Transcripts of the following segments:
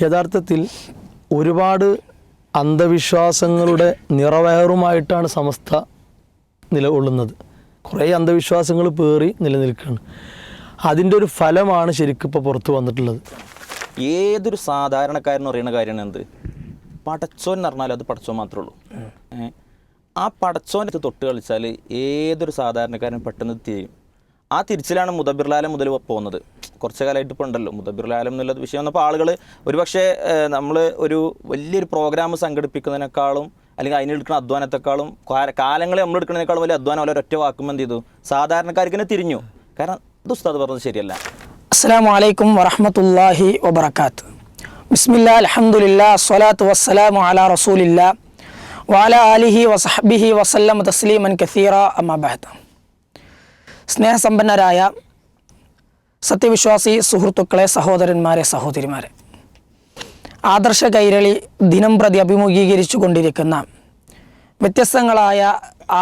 യഥാർത്ഥത്തിൽ ഒരുപാട് അന്ധവിശ്വാസങ്ങളുടെ നിറവേറുമായിട്ടാണ് സമസ്ത നിലകൊള്ളുന്നത്. കുറേ അന്ധവിശ്വാസങ്ങൾ പേറി നിലനിൽക്കുകയാണ്. അതിൻ്റെ ഒരു ഫലമാണ് ശരിക്കും ഇപ്പോൾ പുറത്തു വന്നിട്ടുള്ളത്. ഏതൊരു സാധാരണക്കാരൻ പറയുന്ന കാര്യമാണ് എന്ത്, പടച്ചോൻ എന്ന് പറഞ്ഞാൽ അത് പടച്ചോൻ മാത്രമേ ഉള്ളൂ. ആ പടച്ചോൻ്റെ തൊട്ട് കളിച്ചാൽ ഏതൊരു സാധാരണക്കാരനും പെട്ടെന്ന് തിരിയും. ആ തിരിച്ചിലാണ് മുദബ്ബിറുൽ മുതൽ പോകുന്നത്. കുറച്ച് കാലമായിട്ട് ഇപ്പോൾ ഉണ്ടല്ലോ മുദബ്ബിറുൽ എന്നുള്ള വിഷയം വന്നപ്പോൾ ആളുകൾ ഒരുപക്ഷെ നമ്മൾ ഒരു വലിയൊരു പ്രോഗ്രാം സംഘടിപ്പിക്കുന്നതിനേക്കാളും അല്ലെങ്കിൽ അതിനെടുക്കുന്ന അധ്വാനത്തെക്കാളും കാലങ്ങളെ നമ്മൾ എടുക്കുന്നതിനേക്കാളും വലിയ അധ്വാനം ഒരൊറ്റ വാക്കുമ്പോൾ എന്ത് ചെയ്തു, സാധാരണക്കാർക്ക് തന്നെ തിരിഞ്ഞു. കാരണം ഇത് ഉസ്താദ് പറഞ്ഞത് ശരിയല്ല. അസ്സലാമു അലൈക്കും വറഹ്മത്തുള്ളാഹി വബറകാത്ത്. ബിസ്മില്ലാ അൽഹംദുലില്ലാ സ്വലാത്തു വസ്സലാമു അലാ റസൂലില്ലാ വഅലാ ആലിഹി വസഹ്ബിഹി വസല്ലം തസ്ലീമൻ കസീറ അമ്മാ ബഅദ്. സ്നേഹസമ്പന്നരായ സത്യവിശ്വാസി സുഹൃത്തുക്കളെ, സഹോദരന്മാരെ, സഹോദരിമാരെ, ആദർശ കൈരളി ദിനം പ്രതി അഭിമുഖീകരിച്ചു കൊണ്ടിരിക്കുന്ന വ്യത്യസ്തങ്ങളായ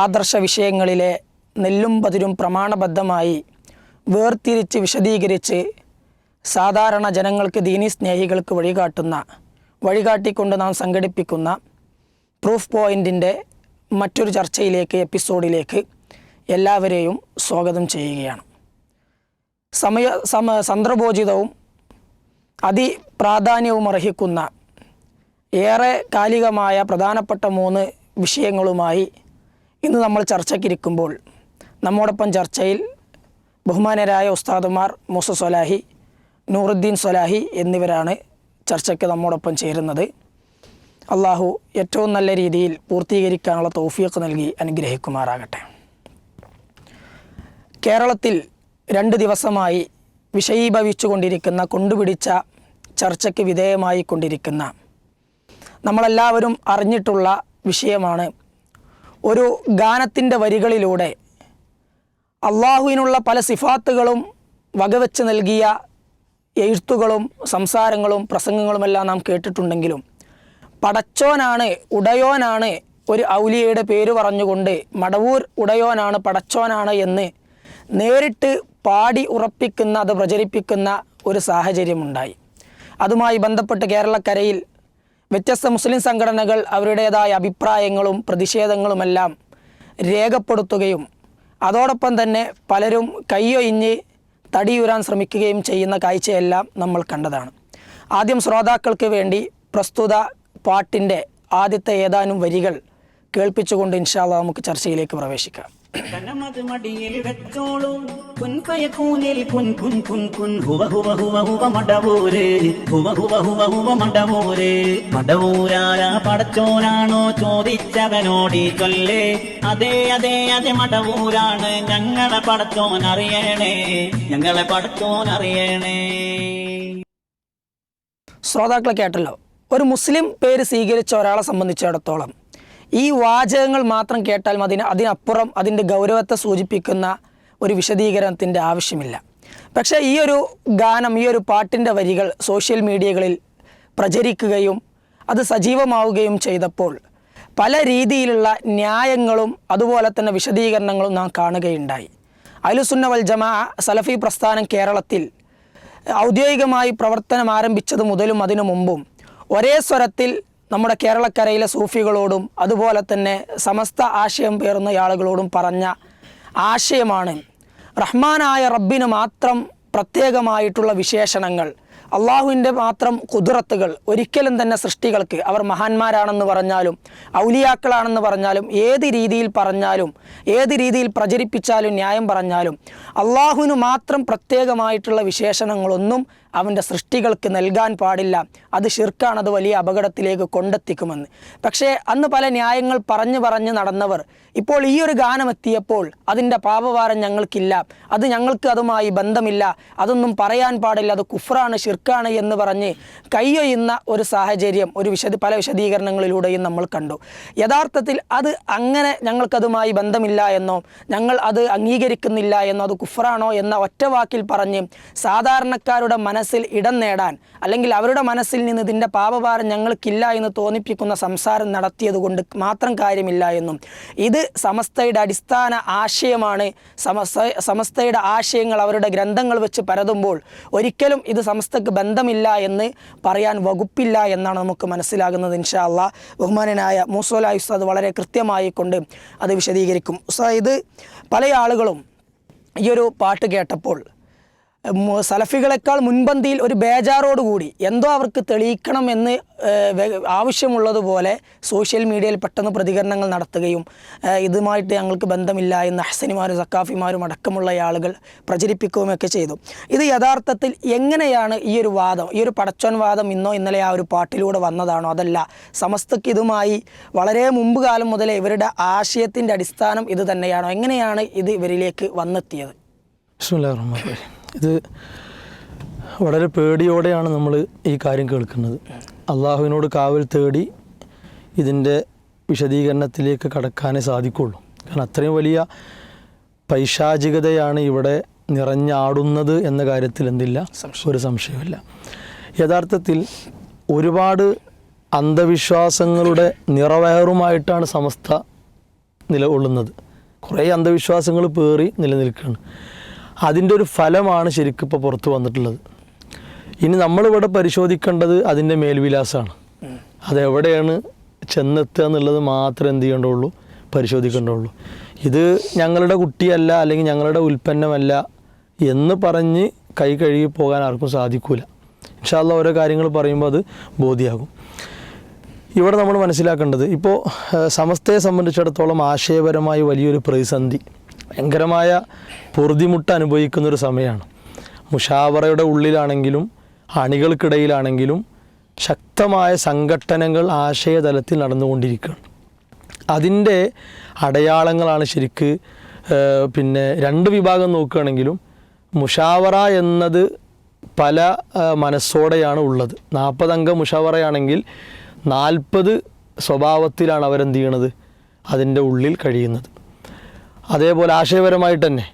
ആദർശ വിഷയങ്ങളിലെ നെല്ലും പതിരും പ്രമാണബദ്ധമായി വേർതിരിച്ച് വിശദീകരിച്ച് സാധാരണ ജനങ്ങൾക്ക്, ദീനി സ്നേഹികൾക്ക് വഴികാട്ടിക്കൊണ്ട് നാം സംഘടിപ്പിക്കുന്ന പ്രൂഫ് പോയിൻറ്റിൻ്റെ മറ്റൊരു ചർച്ചയിലേക്ക്, എപ്പിസോഡിലേക്ക് എല്ലാവരെയും സ്വാഗതം ചെയ്യുകയാണ്. സന്ദർഭോചിതവും അതിപ്രാധാന്യവും അർഹിക്കുന്ന ഏറെ കാലികമായ പ്രധാനപ്പെട്ട 3 വിഷയങ്ങളുമായി ഇന്ന് നമ്മൾ ചർച്ചയ്ക്കിരിക്കുമ്പോൾ നമ്മോടൊപ്പം ചർച്ചയിൽ ബഹുമാനരായ ഉസ്താദുമാർ മൂസ സ്വലാഹി, നൂറുദ്ദീൻ സ്വലാഹി എന്നിവരാണ് ചർച്ചയ്ക്ക് നമ്മോടൊപ്പം ചേരുന്നത്. അള്ളാഹു ഏറ്റവും നല്ല രീതിയിൽ പൂർത്തീകരിക്കാനുള്ള തൗഫീഖ് നൽകി അനുഗ്രഹിക്കുമാറാകട്ടെ. കേരളത്തിൽ 2 ദിവസമായി വിഷയീഭവിച്ചു കൊണ്ടിരിക്കുന്ന, കൊണ്ടുപിടിച്ച ചർച്ചയ്ക്ക് വിധേയമായി കൊണ്ടിരിക്കുന്ന, നമ്മളെല്ലാവരും അറിഞ്ഞിട്ടുള്ള വിഷയമാണ് ഒരു ഗാനത്തിൻ്റെ വരികളിലൂടെ അള്ളാഹുവിനുള്ള പല സിഫാത്തുകളും വകവെച്ച് നൽകിയ എഴുത്തുകളും സംസാരങ്ങളും പ്രസംഗങ്ങളുമെല്ലാം നാം കേട്ടിട്ടുണ്ടെങ്കിലും പടച്ചോനാണ്, ഉടയോനാണ്, ഒരു ഔലിയയുടെ പേര് പറഞ്ഞുകൊണ്ട് മടവൂർ ഉടയോനാണ്, പടച്ചോനാണ് എന്ന് നേരിട്ട് പാടി ഉറപ്പിക്കുന്ന, അത് പ്രചരിപ്പിക്കുന്ന ഒരു സാഹചര്യമുണ്ടായി. അതുമായി ബന്ധപ്പെട്ട് കേരളക്കരയിൽ വ്യത്യസ്ത മുസ്ലിം സംഘടനകൾ അവരുടേതായ അഭിപ്രായങ്ങളും പ്രതിഷേധങ്ങളുമെല്ലാം രേഖപ്പെടുത്തുകയും അതോടൊപ്പം തന്നെ പലരും കയ്യൊഴിഞ്ഞ് തടിയുരാൻ ശ്രമിക്കുകയും ചെയ്യുന്ന കാഴ്ചയെല്ലാം നമ്മൾ കണ്ടതാണ്. ആദ്യം ശ്രോതാക്കൾക്ക് വേണ്ടി പ്രസ്തുത പാട്ടിൻ്റെ ആദ്യത്തെ ഏതാനും വരികൾ കേൾപ്പിച്ചുകൊണ്ട് ഇൻഷാ അല്ലാഹ് നമുക്ക് ചർച്ചയിലേക്ക് പ്രവേശിക്കാം. പടച്ചോനാണോ ചോദിച്ചവനോടി ചൊല്ലേ, അതെ അതെ അതെ മടവൂരാണ്, ഞങ്ങളെ പടച്ചോൻ അറിയണേ, ഞങ്ങളെ പടച്ചോൻ അറിയണേ. ശ്രോതാക്കളെ കേട്ടല്ലോ. ഒരു മുസ്ലിം പേര് സ്വീകരിച്ച ഒരാളെ സംബന്ധിച്ചിടത്തോളം ഈ വാചകങ്ങൾ മാത്രം കേട്ടാൽ അതിനപ്പുറം അതിൻ്റെ ഗൗരവത്തെ സൂചിപ്പിക്കുന്ന ഒരു വിശദീകരണത്തിൻ്റെ ആവശ്യമില്ല. പക്ഷേ ഈ ഒരു ഗാനം, ഈ ഒരു പാട്ടിൻ്റെ വരികൾ സോഷ്യൽ മീഡിയകളിൽ പ്രചരിക്കുകയും അത് സജീവമാവുകയും ചെയ്തപ്പോൾ പല രീതിയിലുള്ള ന്യായങ്ങളും അതുപോലെ തന്നെ വിശദീകരണങ്ങളും നാം കാണുകയുണ്ടായി. അഹ്ലുസുന്ന വൽ ജമാഅ സലഫി പ്രസ്ഥാനം കേരളത്തിൽ ഔദ്യോഗികമായി പ്രവർത്തനം ആരംഭിച്ചത് മുതലും അതിനു മുമ്പും ഒരേ സ്വരത്തിൽ നമ്മുടെ കേരളക്കരയിലെ സൂഫികളോടും അതുപോലെ തന്നെ സമസ്ത ആശയം പേറുന്ന ആളുകളോടും പറഞ്ഞ ആശയമാണ് റഹ്മാനായ റബ്ബിന് മാത്രം പ്രത്യേകമായിട്ടുള്ള വിശേഷണങ്ങൾ, അള്ളാഹുവിൻ്റെ മാത്രം ഖുദ്റത്തുകൾ ഒരിക്കലും തന്നെ സൃഷ്ടികൾക്ക്, അവർ മഹാന്മാരാണെന്ന് പറഞ്ഞാലും ഔലിയാക്കളാണെന്ന് പറഞ്ഞാലും ഏത് രീതിയിൽ പറഞ്ഞാലും ഏത് രീതിയിൽ പ്രചരിപ്പിച്ചാലും ന്യായം പറഞ്ഞാലും അള്ളാഹുവിന് മാത്രം പ്രത്യേകമായിട്ടുള്ള വിശേഷണങ്ങളൊന്നും അവൻ്റെ സൃഷ്ടികൾക്ക് നൽകാൻ പാടില്ല. അത് ശിർക്കാണ്, അത് വലിയ അപകടത്തിലേക്ക് കൊണ്ടെത്തിക്കുമെന്ന്. പക്ഷേ അന്ന് പല ന്യായങ്ങൾ പറഞ്ഞ് നടന്നവർ ഇപ്പോൾ ഈ ഒരു ഗാനം എത്തിയപ്പോൾ അതിൻ്റെ പാപഭാരം ഞങ്ങൾക്കില്ല, അത് ഞങ്ങൾക്ക് അതുമായി ബന്ധമില്ല, അതൊന്നും പറയാൻ പാടില്ല, അത് കുഫ്റാണ്, ഷിർക്കാണ് എന്ന് പറഞ്ഞ് കയ്യൊയ്യുന്ന ഒരു സാഹചര്യം പല വിശദീകരണങ്ങളിലൂടെയും നമ്മൾ കണ്ടു. യഥാർത്ഥത്തിൽ അത് അങ്ങനെ ഞങ്ങൾക്കതുമായി ബന്ധമില്ല എന്നോ ഞങ്ങൾ അത് അംഗീകരിക്കുന്നില്ല എന്നോ അത് കുഫ്റാണോ എന്ന ഒറ്റ വാക്കിൽ പറഞ്ഞ് സാധാരണക്കാരുടെ മനസ്സിൽ ഇടം നേടാൻ അല്ലെങ്കിൽ അവരുടെ മനസ്സിൽ നിന്ന് ഇതിൻ്റെ പാപഭാരം ഞങ്ങൾക്കില്ല എന്ന് തോന്നിപ്പിക്കുന്ന സംസാരം നടത്തിയതുകൊണ്ട് മാത്രം കാര്യമില്ല എന്നും ഇത് സമസ്തയുടെ അടിസ്ഥാന ആശയമാണ്. സമസ്തയുടെ ആശയങ്ങൾ അവരുടെ ഗ്രന്ഥങ്ങൾ വെച്ച് പരതുമ്പോൾ ഒരിക്കലും ഇത് സമസ്തക്ക് ബന്ധമില്ല എന്ന് പറയാൻ വകുപ്പില്ല എന്നാണ് നമുക്ക് മനസ്സിലാകുന്നത്. ഇൻഷാ അല്ലാഹ് ബഹുമാനനായ മൂസോല ഉസ്താദ് വളരെ കൃത്യമായി കൊണ്ട് അത് വിശദീകരിക്കും. ഉസ്താദ്, ഇത് പല ആളുകളും ഈ ഒരു പാട്ട് കേട്ടപ്പോൾ സലഫികളെക്കാൾ മുൻപന്തിയിൽ ഒരു ബേജാറോടുകൂടി എന്തോ അവർക്ക് തെളിയിക്കണം എന്ന് ആവശ്യമുള്ളതുപോലെ സോഷ്യൽ മീഡിയയിൽ പെട്ടെന്ന് പ്രതികരണങ്ങൾ നടത്തുകയും ഇതുമായിട്ട് ഞങ്ങൾക്ക് ബന്ധമില്ല എന്ന് ഹസനിമാരും സക്കാഫിമാരും അടക്കമുള്ള ആളുകൾ പ്രചരിപ്പിക്കുകയൊക്കെ ചെയ്തു. ഇത് യഥാർത്ഥത്തിൽ എങ്ങനെയാണ് ഈ ഒരു വാദം, ഈ ഒരു പടച്ചോൻ വാദം ഇന്നോ ഇന്നലെ ആ ഒരു പാട്ടിലൂടെ വന്നതാണോ, അതല്ല സമസ്തക്ക് ഇതുമായി വളരെ മുമ്പ് കാലം മുതലേ ഇവരുടെ ആശയത്തിൻ്റെ അടിസ്ഥാനം ഇത് തന്നെയാണോ, എങ്ങനെയാണ് ഇത് ഇവരിലേക്ക് വന്നെത്തിയത്? ബിസ്മില്ലാഹിർ റഹ്മാനിർ റഹീം. ഇത് വളരെ പേടിയോടെയാണ് നമ്മൾ ഈ കാര്യം കേൾക്കുന്നത്. അള്ളാഹുവിനോട് കാവൽ തേടി ഇതിൻ്റെ വിശദീകരണത്തിലേക്ക് കടക്കാനേ സാധിക്കുള്ളൂ. കാരണം അത്രയും വലിയ പൈശാചികതയാണ് ഇവിടെ നിറഞ്ഞാടുന്നത് എന്ന കാര്യത്തിൽ എന്തില്ല, ഒരു സംശയമില്ല. യഥാർത്ഥത്തിൽ ഒരുപാട് അന്ധവിശ്വാസങ്ങളുടെ നിറവേറുമായിട്ടാണ് സമസ്ത നിലകൊള്ളുന്നത്. കുറേ അന്ധവിശ്വാസങ്ങൾ പേറി നിലനിൽക്കുകയാണ്. അതിൻ്റെ ഒരു ഫലമാണ് ശരിക്കും ഇപ്പോൾ പുറത്ത് വന്നിട്ടുള്ളത്. ഇനി നമ്മളിവിടെ പരിശോധിക്കേണ്ടത് അതിൻ്റെ മേൽവിലാസമാണ്. അതെവിടെയാണ് ചെന്നെത്തുക എന്നുള്ളത് മാത്രമേ എന്ത് ചെയ്യേണ്ടുള്ളൂ, പരിശോധിക്കേണ്ടുള്ളൂ. ഇത് ഞങ്ങളുടെ കുട്ടിയല്ല അല്ലെങ്കിൽ ഞങ്ങളുടെ ഉൽപ്പന്നമല്ല എന്ന് പറഞ്ഞ് കൈ കഴുകി പോകാൻ ആർക്കും സാധിക്കില്ല. ഇൻഷാ അല്ലാഹ് ഓരോ കാര്യങ്ങൾ പറയുമ്പോൾ അത് ബോധ്യമാകും. ഇവിടെ നമ്മൾ മനസ്സിലാക്കേണ്ടത്, ഇപ്പോൾ സമസ്തയെ സംബന്ധിച്ചിടത്തോളം ആശയപരമായി വലിയൊരു പ്രതിസന്ധി, ഭയങ്കരമായ പൊറുതിമുട്ട് അനുഭവിക്കുന്നൊരു സമയമാണ്. മുഷാവറയുടെ ഉള്ളിലാണെങ്കിലും അണികൾക്കിടയിലാണെങ്കിലും ശക്തമായ സംഘട്ടനങ്ങൾ ആശയതലത്തിൽ നടന്നുകൊണ്ടിരിക്കുകയാണ്. അതിൻ്റെ അടയാളങ്ങളാണ് ശരിക്ക് പിന്നെ രണ്ട് വിഭാഗം നോക്കുകയാണെങ്കിലും മുഷാവറ എന്നത് പല മനസ്സോടെയാണ് ഉള്ളത്. 40 അംഗ മുഷാവറയാണെങ്കിൽ 40 സ്വഭാവത്തിലാണ് അവരെന്ത് ചെയ്യണത്, അതിൻ്റെ ഉള്ളിൽ കഴിയുന്നത്. അതേപോലെ ആശയപരമായിട്ട് തന്നെ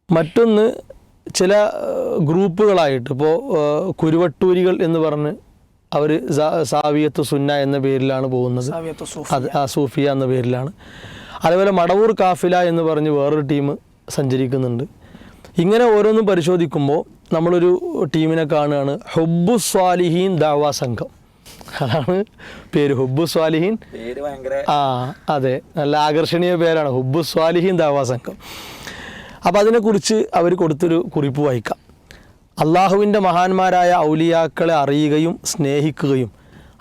മറ്റൊന്ന് ചില ഗ്രൂപ്പുകളായിട്ട്, ഇപ്പോൾ കുരുവട്ടൂരികൾ എന്ന് പറഞ്ഞ് അവർ സാവിയത്ത് സുന്ന എന്ന പേരിലാണ് പോകുന്നത്, അത് സൂഫിയ എന്ന പേരിലാണ്. അതേപോലെ മടവൂർ കാഫില എന്ന് പറഞ്ഞ് വേറൊരു ടീം സഞ്ചരിക്കുന്നുണ്ട്. ഇങ്ങനെ ഓരോന്നും പരിശോധിക്കുമ്പോൾ നമ്മളൊരു ടീമിനെ കാണുകയാണ്, ഹുബ്ബു സ്വാലിഹീൻ ദഅവാ സംഘം. അതാണ് പേര്, ഹുബ്ബു സ്വാലിഹീൻ. അതെ, നല്ല ആകർഷണീയ പേരാണ്, ഹുബ്ബു സ്വാലിഹീൻ ദഅവാ സംഘം. അപ്പോൾ അതിനെക്കുറിച്ച് അവർ കൊടുത്തൊരു കുറിപ്പ് വായിക്കാം. അള്ളാഹുവിൻ്റെ മഹാന്മാരായ ഔലിയാക്കളെ അറിയുകയും സ്നേഹിക്കുകയും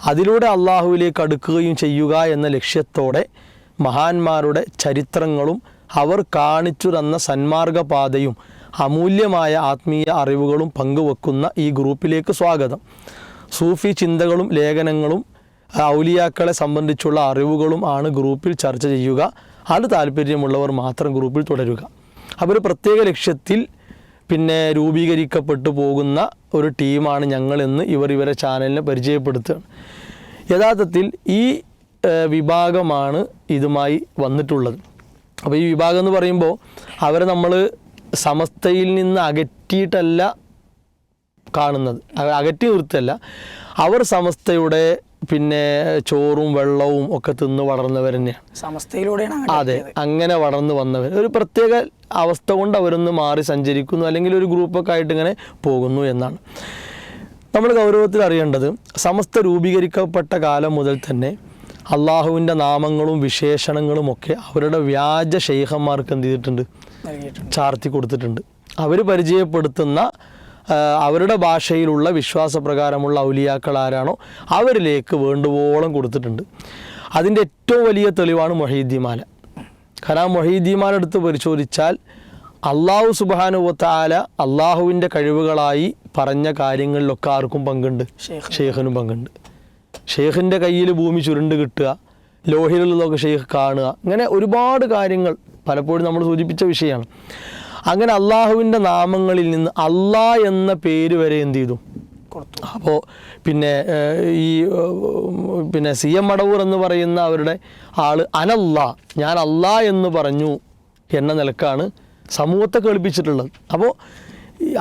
അതിലൂടെ അള്ളാഹുവിലേക്ക് അടുക്കുകയും ചെയ്യുക എന്ന ലക്ഷ്യത്തോടെ മഹാന്മാരുടെ ചരിത്രങ്ങളും അവർ കാണിച്ചു തന്ന സന്മാർഗപാതയും അമൂല്യമായ ആത്മീയ അറിവുകളും പങ്കുവെക്കുന്ന ഈ ഗ്രൂപ്പിലേക്ക് സ്വാഗതം. സൂഫി ചിന്തകളും ലേഖനങ്ങളും ഔലിയാക്കളെ സംബന്ധിച്ചുള്ള അറിവുകളും ആണ് ഗ്രൂപ്പിൽ ചർച്ച ചെയ്യുക. അത് താല്പര്യമുള്ളവർ മാത്രം ഗ്രൂപ്പിൽ തുടരുക. അപ്പോൾ ഒരു പ്രത്യേക ലക്ഷ്യത്തിൽ പിന്നെ രൂപീകരിക്കപ്പെട്ടു പോകുന്ന ഒരു ടീമാണ് ഞങ്ങളെന്ന് ഇവരെ ചാനലിനെ പരിചയപ്പെടുത്തുകയാണ്. യഥാർത്ഥത്തിൽ ഈ വിഭാഗമാണ് ഇതുമായി വന്നിട്ടുള്ളത്. അപ്പോൾ ഈ വിഭാഗം എന്ന് പറയുമ്പോൾ അവരെ നമ്മൾ സമസ്തയിൽ നിന്ന് അകറ്റിയിട്ടല്ല കാണുന്നത്, അകറ്റി നിർത്തല്ല. അവർ സമസ്തയുടെ പിന്നെ ചോറും വെള്ളവും ഒക്കെ തിന്ന് വളർന്നവർ തന്നെയാണ്, സമസ്തയിലൂടെയാണ്. അതെ, അങ്ങനെ വളർന്നു വന്നവർ. ഒരു പ്രത്യേക അവസ്ഥ കൊണ്ട് അവരൊന്ന് മാറി സഞ്ചരിക്കുന്നു, അല്ലെങ്കിൽ ഒരു ഗ്രൂപ്പൊക്കെ ആയിട്ട് ഇങ്ങനെ പോകുന്നു എന്നാണ് നമ്മൾ ഗൗരവത്തിൽ അറിയേണ്ടത്. സമസ്ത രൂപീകരിക്കപ്പെട്ട കാലം മുതൽ തന്നെ അള്ളാഹുവിൻ്റെ നാമങ്ങളും വിശേഷണങ്ങളും ഒക്കെ അവരുടെ വ്യാജ ശൈഖന്മാർക്ക് എന്ത് ചെയ്തിട്ടുണ്ട്, ചാർത്തി കൊടുത്തിട്ടുണ്ട്. അവർ പരിചയപ്പെടുത്തുന്ന അവരുടെ ഭാഷയിലുള്ള വിശ്വാസപ്രകാരമുള്ള ഔലിയാക്കൾ ആരാണോ അവരിലേക്ക് വേണ്ടുവോളം കൊടുത്തിട്ടുണ്ട്. അതിൻ്റെ ഏറ്റവും വലിയ തെളിവാണ് മൊഹീദ്ദീമാല. കാരണം മൊഹീദ്ദീമാലെടുത്ത് പരിശോധിച്ചാൽ അള്ളാഹു സുബ്ഹാനഹു വ തആല അള്ളാഹുവിൻ്റെ കഴിവുകളായി പറഞ്ഞ കാര്യങ്ങളിലൊക്കെ ആർക്കും പങ്കുണ്ട്, ഷെയ്ഖിനും പങ്കുണ്ട്. ഷെയ്ഖിൻ്റെ കയ്യിൽ ഭൂമി ചുരുണ്ട് കിട്ടുക, ലോഹിലുള്ളതൊക്കെ ഷെയ്ഖ് കാണുക, അങ്ങനെ ഒരുപാട് കാര്യങ്ങൾ പലപ്പോഴും നമ്മൾ സൂചിപ്പിച്ച വിഷയമാണ്. അങ്ങനെ അള്ളാഹുവിൻ്റെ നാമങ്ങളിൽ നിന്ന് അള്ളാ എന്ന പേര് വരെ എന്ത് ചെയ്തു. അപ്പോൾ പിന്നെ പിന്നെ സി എം മടവൂർ എന്ന് പറയുന്ന അവരുടെ ആൾ അനല്ലാ, ഞാൻ അള്ളാ എന്ന് പറഞ്ഞു എന്ന നിലക്കാണ് സമൂഹത്തെ കേൾപ്പിച്ചിട്ടുള്ളത്. അപ്പോൾ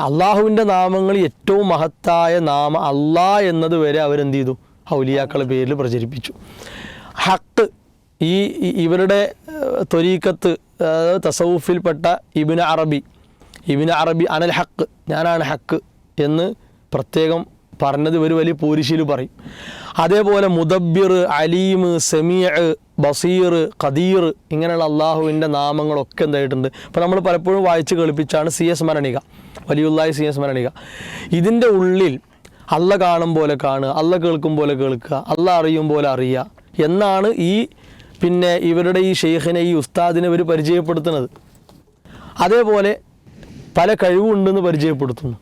അള്ളാഹുവിൻ്റെ നാമങ്ങൾ ഏറ്റവും മഹത്തായ നാമം അള്ളാ എന്നത് വരെ അവരെന്ത് ചെയ്തു? ഔലിയാക്കളുടെ പേരിൽ പ്രചരിപ്പിച്ചു. ഹക്ക്, ഇവരുടെ ത്വരീക്കത്ത് തസവുഫിൽപ്പെട്ട ഇബ്നു അറബി അനൽ ഹക്ക്, ഞാനാണ് ഹക്ക് എന്ന് പ്രത്യേകം പറഞ്ഞത് ഇവർ വലിയ പോരിശിൽ പറയും. അതേപോലെ മുദബ്ബിർ, അലീം, സമീഅ്, ബസീർ, ഖദീർ, ഇങ്ങനെയുള്ള അള്ളാഹുവിൻ്റെ നാമങ്ങളൊക്കെ എന്തായിട്ടുണ്ട്. ഇപ്പോൾ നമ്മൾ പലപ്പോഴും വായിച്ച് കേൾപ്പിച്ചാണ് CS മരണിക, വലിയുള്ളാഹി CS മരണിക. ഇതിൻ്റെ ഉള്ളിൽ അള്ള കാണും പോലെ കാണുക, അള്ള കേൾക്കും പോലെ കേൾക്കുക, അള്ള അറിയും പോലെ അറിയുക എന്നാണ് ഇവരുടെ ഈ ഷെയ്ഖിനെ, ഈ ഉസ്താദിനെ ഇവർ പരിചയപ്പെടുത്തുന്നത്. അതേപോലെ പല കഴിവുണ്ടെന്ന് പരിചയപ്പെടുത്തുന്നു.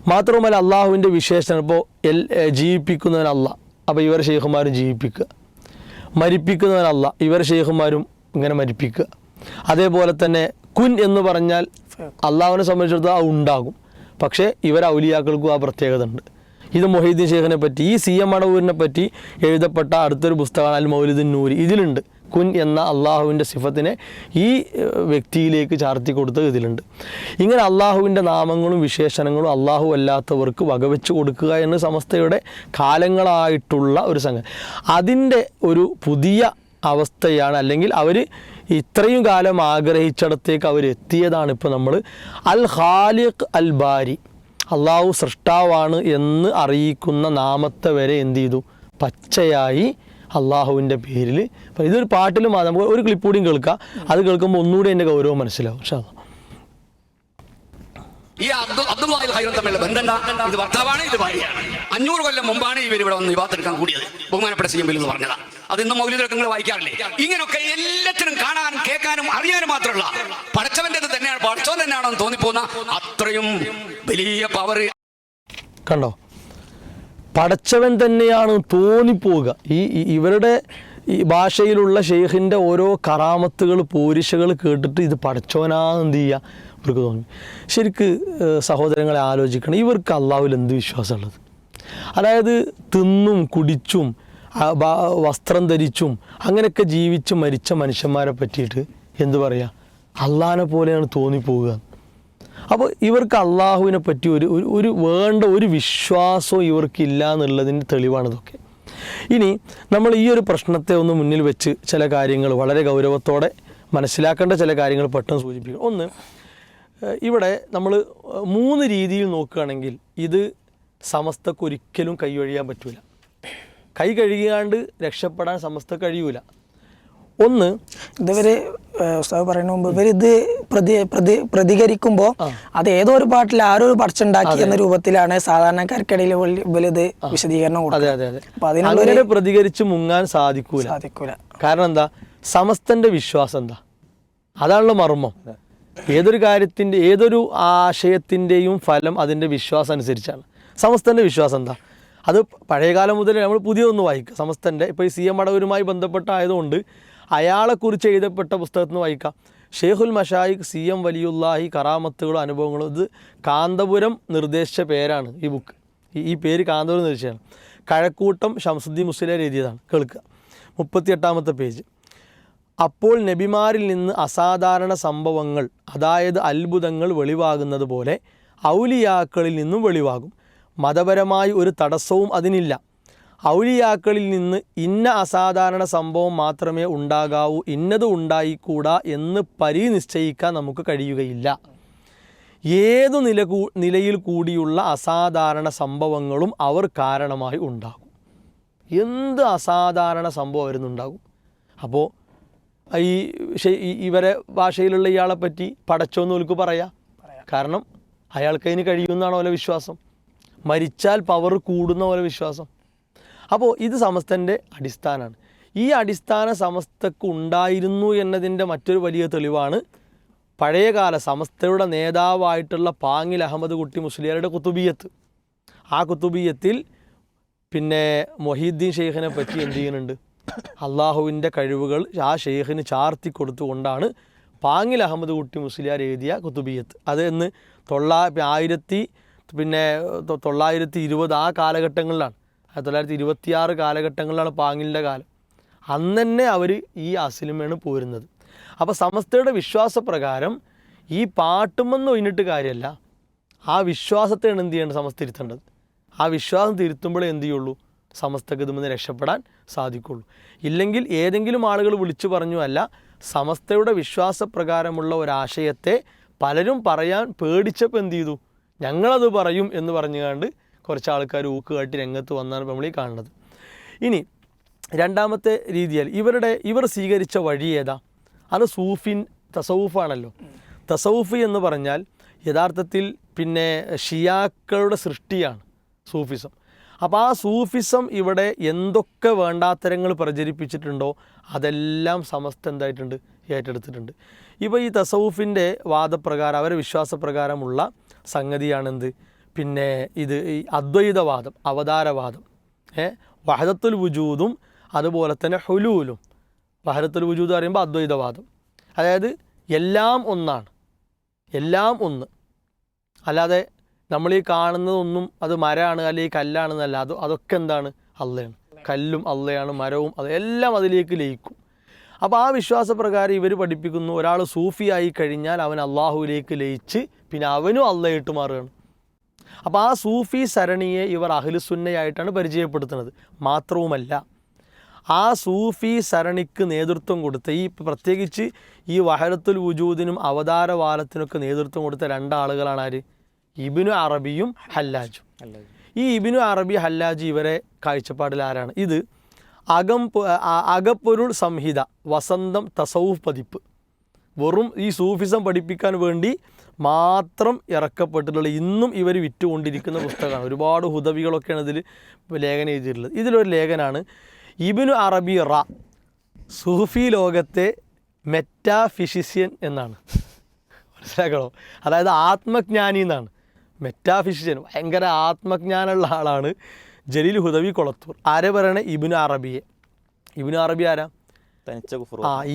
മാത്രവുമല്ല അള്ളാഹുവിൻ്റെ വിശേഷണം, ഇപ്പോൾ ജീവിപ്പിക്കുന്നവൻ അല്ല, അപ്പോൾ ഇവർ ഷെയ്ഖുമാരും ജീവിപ്പിക്കുക, മരിപ്പിക്കുന്നവനല്ല, ഇവർ ഷെയ്ഖുമാരും ഇങ്ങനെ മരിപ്പിക്കുക. അതേപോലെ തന്നെ കുൻ എന്ന് പറഞ്ഞാൽ അള്ളാഹുവിനെ സംബന്ധിച്ചിടത്തോളം അത് ഉണ്ടാകും, പക്ഷേ ഇവർ ഔലിയാക്കൾക്കും ആ പ്രത്യേകത ഉണ്ട്. ഇത് മൊഹീദ്ദീൻ ഷെയ്ഖിനെ പറ്റി, ഈ CM മടവൂരിനെ പറ്റി എഴുതപ്പെട്ട അടുത്തൊരു പുസ്തകമാണ് അൽ മൗലിദുൻ നൂരി. ഇതിലുണ്ട് കുൻ എന്ന അള്ളാഹുവിൻ്റെ സിഫത്തിനെ ഈ വ്യക്തിയിലേക്ക് ചാർത്തി കൊടുത്തത് ഇതിലുണ്ട്. ഇങ്ങനെ അള്ളാഹുവിൻ്റെ നാമങ്ങളും വിശേഷണങ്ങളും അള്ളാഹു അല്ലാത്തവർക്ക് വകവെച്ച് കൊടുക്കുക എന്ന് സമസ്തയുടെ കാലങ്ങളായിട്ടുള്ള ഒരു സംഗതി. അതിൻ്റെ ഒരു പുതിയ അവസ്ഥയാണ്, അല്ലെങ്കിൽ അവർ ഇത്രയും കാലം ആഗ്രഹിച്ചിടത്തേക്ക് അവരെത്തിയതാണ്. ഇപ്പോൾ നമ്മൾ അൽ ഖാലിഖ് അൽ ബാരി, അള്ളാഹു സൃഷ്ടാവാണ് എന്ന് അറിയിക്കുന്ന നാമത്തെ വരെ എന്ത് ചെയ്തു? പച്ചയായി അള്ളാഹുവിൻ്റെ പേരിൽ. അപ്പോൾ ഇതൊരു പാട്ടിൽ മാത്രം, നമുക്ക് ഒരു ക്ലിപ്പ് കൂടിയും കേൾക്കാം. അത് കേൾക്കുമ്പോൾ ഒന്നുകൂടി എൻ്റെ ഗൗരവം മനസ്സിലാവും. പക്ഷേ ഈ അബ്ദുല്ലാഹിൽ ഖൈറും തമ്മിലുള്ള ബന്ധം എന്താ? ഇത് ഭർത്താവാണ്, ഇത് ഭാര്യയാണ്. 500 കൊല്ലം മുമ്പാണ് ഇവർ ഇവിടെ വന്ന് വിവാഹത്തെടുക്കാൻ കൂടിയത്. ബഹുമാനപ്പെട്ട CM എന്ന് പറഞ്ഞതാ. അത് ഇന്ന് മൗലിദൊക്കെ നിങ്ങൾ വായിക്കാറില്ലേ? ഇങ്ങനെയൊക്കെ എല്ലാത്തിനും കാണാനും കേൾക്കാനും അറിയാനും മാത്രമല്ല, പടച്ചവൻ്റെ തന്നെയാണ്, പടച്ചവൻ തന്നെയാണെന്ന് തോന്നിപ്പോകുന്ന അത്രയും വലിയ പവർ. കണ്ടോ, പടച്ചവൻ തന്നെയാണ് തോന്നിപ്പോവുക. ഇവരുടെ ഈ ഭാഷയിലുള്ള ഷെയ്ഖിൻ്റെ ഓരോ കറാമത്തുകൾ, പോരിശകൾ കേട്ടിട്ട് ഇത് പടച്ചവനാന്ന് എന്ത് ചെയ്യുക ഇവർക്ക് തോന്നി. ശരിക്ക് സഹോദരങ്ങളെ ആലോചിക്കണം, ഇവർക്ക് അള്ളാഹുവിൽ എന്ത് വിശ്വാസമുള്ളത്? അതായത് തിന്നും കുടിച്ചും വസ്ത്രം ധരിച്ചും അങ്ങനെയൊക്കെ ജീവിച്ച് മരിച്ച മനുഷ്യന്മാരെ പറ്റിയിട്ട് എന്ത് പറയുക? അള്ളാഹിനെ പോലെയാണ് തോന്നിപ്പോവുക. അപ്പോൾ ഇവർക്ക് അള്ളാഹുവിനെ പറ്റി ഒരു വേണ്ട ഒരു വിശ്വാസവും ഇവർക്കില്ല എന്നുള്ളതിൻ്റെ തെളിവാണ് ഇതൊക്കെ. ഇനി നമ്മൾ ഈ ഒരു പ്രശ്നത്തെ ഒന്ന് മുന്നിൽ വെച്ച് ചില കാര്യങ്ങൾ വളരെ ഗൗരവത്തോടെ മനസ്സിലാക്കേണ്ട ചില കാര്യങ്ങൾ പെട്ടെന്ന് സൂചിപ്പിക്കണം. ഒന്ന്, ഇവിടെ നമ്മൾ 3 രീതിയിൽ നോക്കുകയാണെങ്കിൽ ഇത് സമസ്തക്ക് ഒരിക്കലും കൈയൊഴിയാൻ പറ്റില്ല. കൈ കഴുകിയാണ്ട് രക്ഷപ്പെടാൻ സമസ്ത കഴിയൂല. ഒന്ന്, ഇതുവരെ ഉസ്താദ് പറയുന്ന മുമ്പ് ഇവരിത് പ്രതികരിക്കുമ്പോൾ അത് ഏതോ ഒരു പാട്ടിൽ ആരോ ഒരു പടച്ചുണ്ടാക്കി എന്ന രൂപത്തിലാണ് സാധാരണക്കാർക്കിടയിൽ ഇത് വിശദീകരണം കൊടുക്കുന്നത്. അപ്പൊ അതിനുള്ള പ്രതികരിച്ച് മുങ്ങാൻ സാധിക്കൂല. കാരണം എന്താ? സമസ്തന്റെ വിശ്വാസം എന്താ? അതാണല്ലോ മർമ്മം. ഏതൊരു കാര്യത്തിൻ്റെ, ഏതൊരു ആശയത്തിൻ്റെയും ഫലം അതിൻ്റെ വിശ്വാസം അനുസരിച്ചാണ്. സമസ്തൻ്റെ വിശ്വാസം എന്താ? അത് പഴയകാലം മുതൽ നമ്മൾ പുതിയതൊന്ന് വായിക്കുക. സമസ്തൻ്റെ ഇപ്പോൾ ഈ CM മടവൂരുമായി ബന്ധപ്പെട്ടായതുകൊണ്ട് അയാളെക്കുറിച്ച് എഴുതപ്പെട്ട പുസ്തകത്തിൽ നിന്ന് വായിക്കാം. ഷെയ്ഖുൽ മശായിഖ് CM വലിയുല്ലാഹി കറാമത്തുകളും അനുഭവങ്ങളും. ഇത് കാന്തപുരം നിർദ്ദേശിച്ച പേരാണ് ഈ ബുക്ക്. ഈ പേര് കാന്തപുരം നിർദ്ദേശിച്ചാണ്. കഴക്കൂട്ടം ഷംസുദ്ദീൻ മുസ്ലിയാർ എഴുതിയതാണ്. കേൾക്കുക, 38-ാമത്തെ പേജ്. അപ്പോൾ നബിമാരിൽ നിന്ന് അസാധാരണ സംഭവങ്ങൾ, അതായത് അത്ഭുതങ്ങൾ വെളിവാകുന്നത് പോലെ ഔലിയാക്കളിൽ നിന്നും വെളിവാകും. മതപരമായി ഒരു തടസ്സവും അതിനില്ല. ഔലിയാക്കളിൽ നിന്ന് ഇന്ന അസാധാരണ സംഭവം മാത്രമേ ഉണ്ടാകാവൂ, ഇന്നത് ഉണ്ടായിക്കൂടാ എന്ന് പരിനിശ്ചയിക്കാൻ നമുക്ക് കഴിയുകയില്ല. ഏതു നിലയിൽ കൂടിയുള്ള അസാധാരണ സംഭവങ്ങളും അവർ കാരണമായി ഉണ്ടാകും. എന്ത് അസാധാരണ സംഭവം വരുന്നുണ്ടാകും. അപ്പോൾ ഇവരെ ഭാഷയിലുള്ള ഇയാളെ പറ്റി പടച്ചോന്ന് ഓൽക്ക് പറയാം. കാരണം അയാൾക്ക് അതിന് കഴിയുമെന്നാണ് ഓലെ വിശ്വാസം. മരിച്ചാൽ പവർ കൂടുന്ന പോലെ വിശ്വാസം. അപ്പോൾ ഇത് സമസ്തൻ്റെ അടിസ്ഥാനമാണ്. ഈ അടിസ്ഥാന സമസ്തക്ക് ഉണ്ടായിരുന്നു എന്നതിൻ്റെ മറ്റൊരു വലിയ തെളിവാണ് പഴയകാല സമസ്തയുടെ നേതാവായിട്ടുള്ള പാങ്ങിൽ അഹമ്മദ് കുട്ടി മുസ്ലിയാരുടെ കുത്തുബിയത്ത്. ആ കുത്തുബിയത്തിൽ മൊഹീദ്ദീൻ ഷെയ്ഖിനെ പറ്റി എന്ത് ചെയ്യുന്നുണ്ട്? അള്ളാഹുവിൻ്റെ കഴിവുകൾ ആ ഷെയ്ഖിന് ചാർത്തി കൊടുത്തുകൊണ്ടാണ് പാങ്ങിൽ അഹമ്മദ് കുട്ടി മുസ്ലിയാർ എഴുതിയ കുത്തുബിയത്ത്. അത് എന്ന് 1920 ആ കാലഘട്ടങ്ങളിലാണ്, 1926 കാലഘട്ടങ്ങളിലാണ് പാങ്ങിലിൻ്റെ കാലം. അന്ന് തന്നെ അവർ ഈ അസ്ലിമയാണ് പോരുന്നത്. അപ്പോൾ സമസ്തയുടെ വിശ്വാസപ്രകാരം ഈ പാട്ടുമെന്ന് ഒഴിഞ്ഞിട്ട് കാര്യമല്ല, ആ വിശ്വാസത്തെയാണ് എന്ത് ചെയ്യേണ്ടത് സമസ്ത തിരുത്തേണ്ടത്. ആ വിശ്വാസം തിരുത്തുമ്പോഴേ എന്ത് ചെയ്യുള്ളൂ സമസ്തക്ക് ഇതിൽ നിന്ന് രക്ഷപ്പെടാൻ സാധിക്കുള്ളൂ. ഇല്ലെങ്കിൽ ഏതെങ്കിലും ആളുകൾ വിളിച്ചു പറഞ്ഞു അല്ല, സമസ്തയുടെ വിശ്വാസപ്രകാരമുള്ള ഒരാശയത്തെ പലരും പറയാൻ പേടിച്ചപ്പോൾ എന്ത് ചെയ്തു, ഞങ്ങളത് പറയും എന്ന് പറഞ്ഞുകൊണ്ട് കുറച്ച് ആൾക്കാർ ഊക്ക് കാട്ടി രംഗത്ത് വന്നാണ് നമ്മൾ ഈ കാണുന്നത്. ഇനി രണ്ടാമത്തെ രീതിയിൽ ഇവർ സ്വീകരിച്ച വഴി ഏതാ? അത് തസൗഫാണല്ലോ. തസൗഫ് എന്ന് പറഞ്ഞാൽ യഥാർത്ഥത്തിൽ പിന്നെ ഷിയാക്കളുടെ സൃഷ്ടിയാണ് സൂഫിസം. അപ്പോൾ ആ സൂഫിസം ഇവിടെ എന്തൊക്കെ വേണ്ടാത്തരങ്ങൾ പ്രചരിപ്പിച്ചിട്ടുണ്ടോ അതെല്ലാം സമസ്ത എന്തായിട്ടുണ്ട്, ഏറ്റെടുത്തിട്ടുണ്ട്. ഇപ്പോൾ ഈ തസൗഫിൻ്റെ വാദപ്രകാരം അവരെ വിശ്വാസപ്രകാരമുള്ള സംഗതിയാണെന്ത്, പിന്നെ ഇത് ഈ അദ്വൈതവാദം, അവതാരവാദം, വഹദത്തുൽ വുജൂദും അതുപോലെ തന്നെ ഹുലൂലും. വഹദത്തുൽ വുജൂദ് പറയുമ്പോൾ അദ്വൈതവാദം, അതായത് എല്ലാം ഒന്നാണ്, എല്ലാം ഒന്ന്, അല്ലാതെ നമ്മൾ ഈ കാണുന്നതൊന്നും അത് മരമാണ് അല്ലെങ്കിൽ കല്ലാണെന്നല്ല, അതൊക്കെ എന്താണ് അള്ളയാണ്. കല്ലും അള്ളയാണ്, മരവും അതെല്ലാം അതിലേക്ക് ലയിക്കും. അപ്പോൾ ആ വിശ്വാസപ്രകാരം ഇവർ പഠിപ്പിക്കുന്നു, ഒരാൾ സൂഫിയായി കഴിഞ്ഞാൽ അവൻ അള്ളാഹുവിലേക്ക് ലയിച്ച് പിന്നെ അവനും അള്ളയായിട്ട് മാറുകയാണ്. അപ്പോൾ ആ സൂഫി സരണിയെ ഇവർ അഹ്ലുസുന്നയായിട്ടാണ് പരിചയപ്പെടുത്തുന്നത്. മാത്രവുമല്ല, ആ സൂഫി സരണിക്ക് നേതൃത്വം കൊടുത്ത പ്രത്യേകിച്ച് ഈ വഹദത്തുൽ വുജൂദിനും അവതാരവാദത്തിനൊക്കെ നേതൃത്വം കൊടുത്ത രണ്ടാളുകളാണ് ആര്? ഇബ്നു അറബിയും ഹല്ലാജും. ഈ ഇബ്നു അറബി ഹല്ലാജ് ഇവരെ കാഴ്ചപ്പാടിൽ ആരാണ്? ഇത് അകപ്പൊരുൾ സംഹിത വസന്തം തസൗഫ് പതിപ്പ്, വെറും ഈ സൂഫിസം പഠിപ്പിക്കാൻ വേണ്ടി മാത്രം ഇറക്കപ്പെട്ടിട്ടുള്ള ഇന്നും ഇവർ വിറ്റുകൊണ്ടിരിക്കുന്ന പുസ്തകമാണ്. ഒരുപാട് ഹുദവികളൊക്കെയാണ് ഇതിൽ ലേഖനം എഴുതിയിട്ടുള്ളത്. ഇതിലൊരു ലേഖനാണ് ഇബ്നു അറബി സൂഫി ലോകത്തെ മെറ്റാഫിസിഷ്യൻ എന്നാണ്. മനസ്സിലാക്കണോ? അതായത് ആത്മജ്ഞാനി എന്നാണ്. മെറ്റാഫിസിഷ്യൻ, ഭയങ്കര ആത്മജ്ഞാനമുള്ള ആളാണ് ജലീൽ ഹുദവി കൊളത്തൂർ. ആരെ പറയണേ? ഇബ്നു അറബിയെ. ഇബ്നു അറബി ആരാ?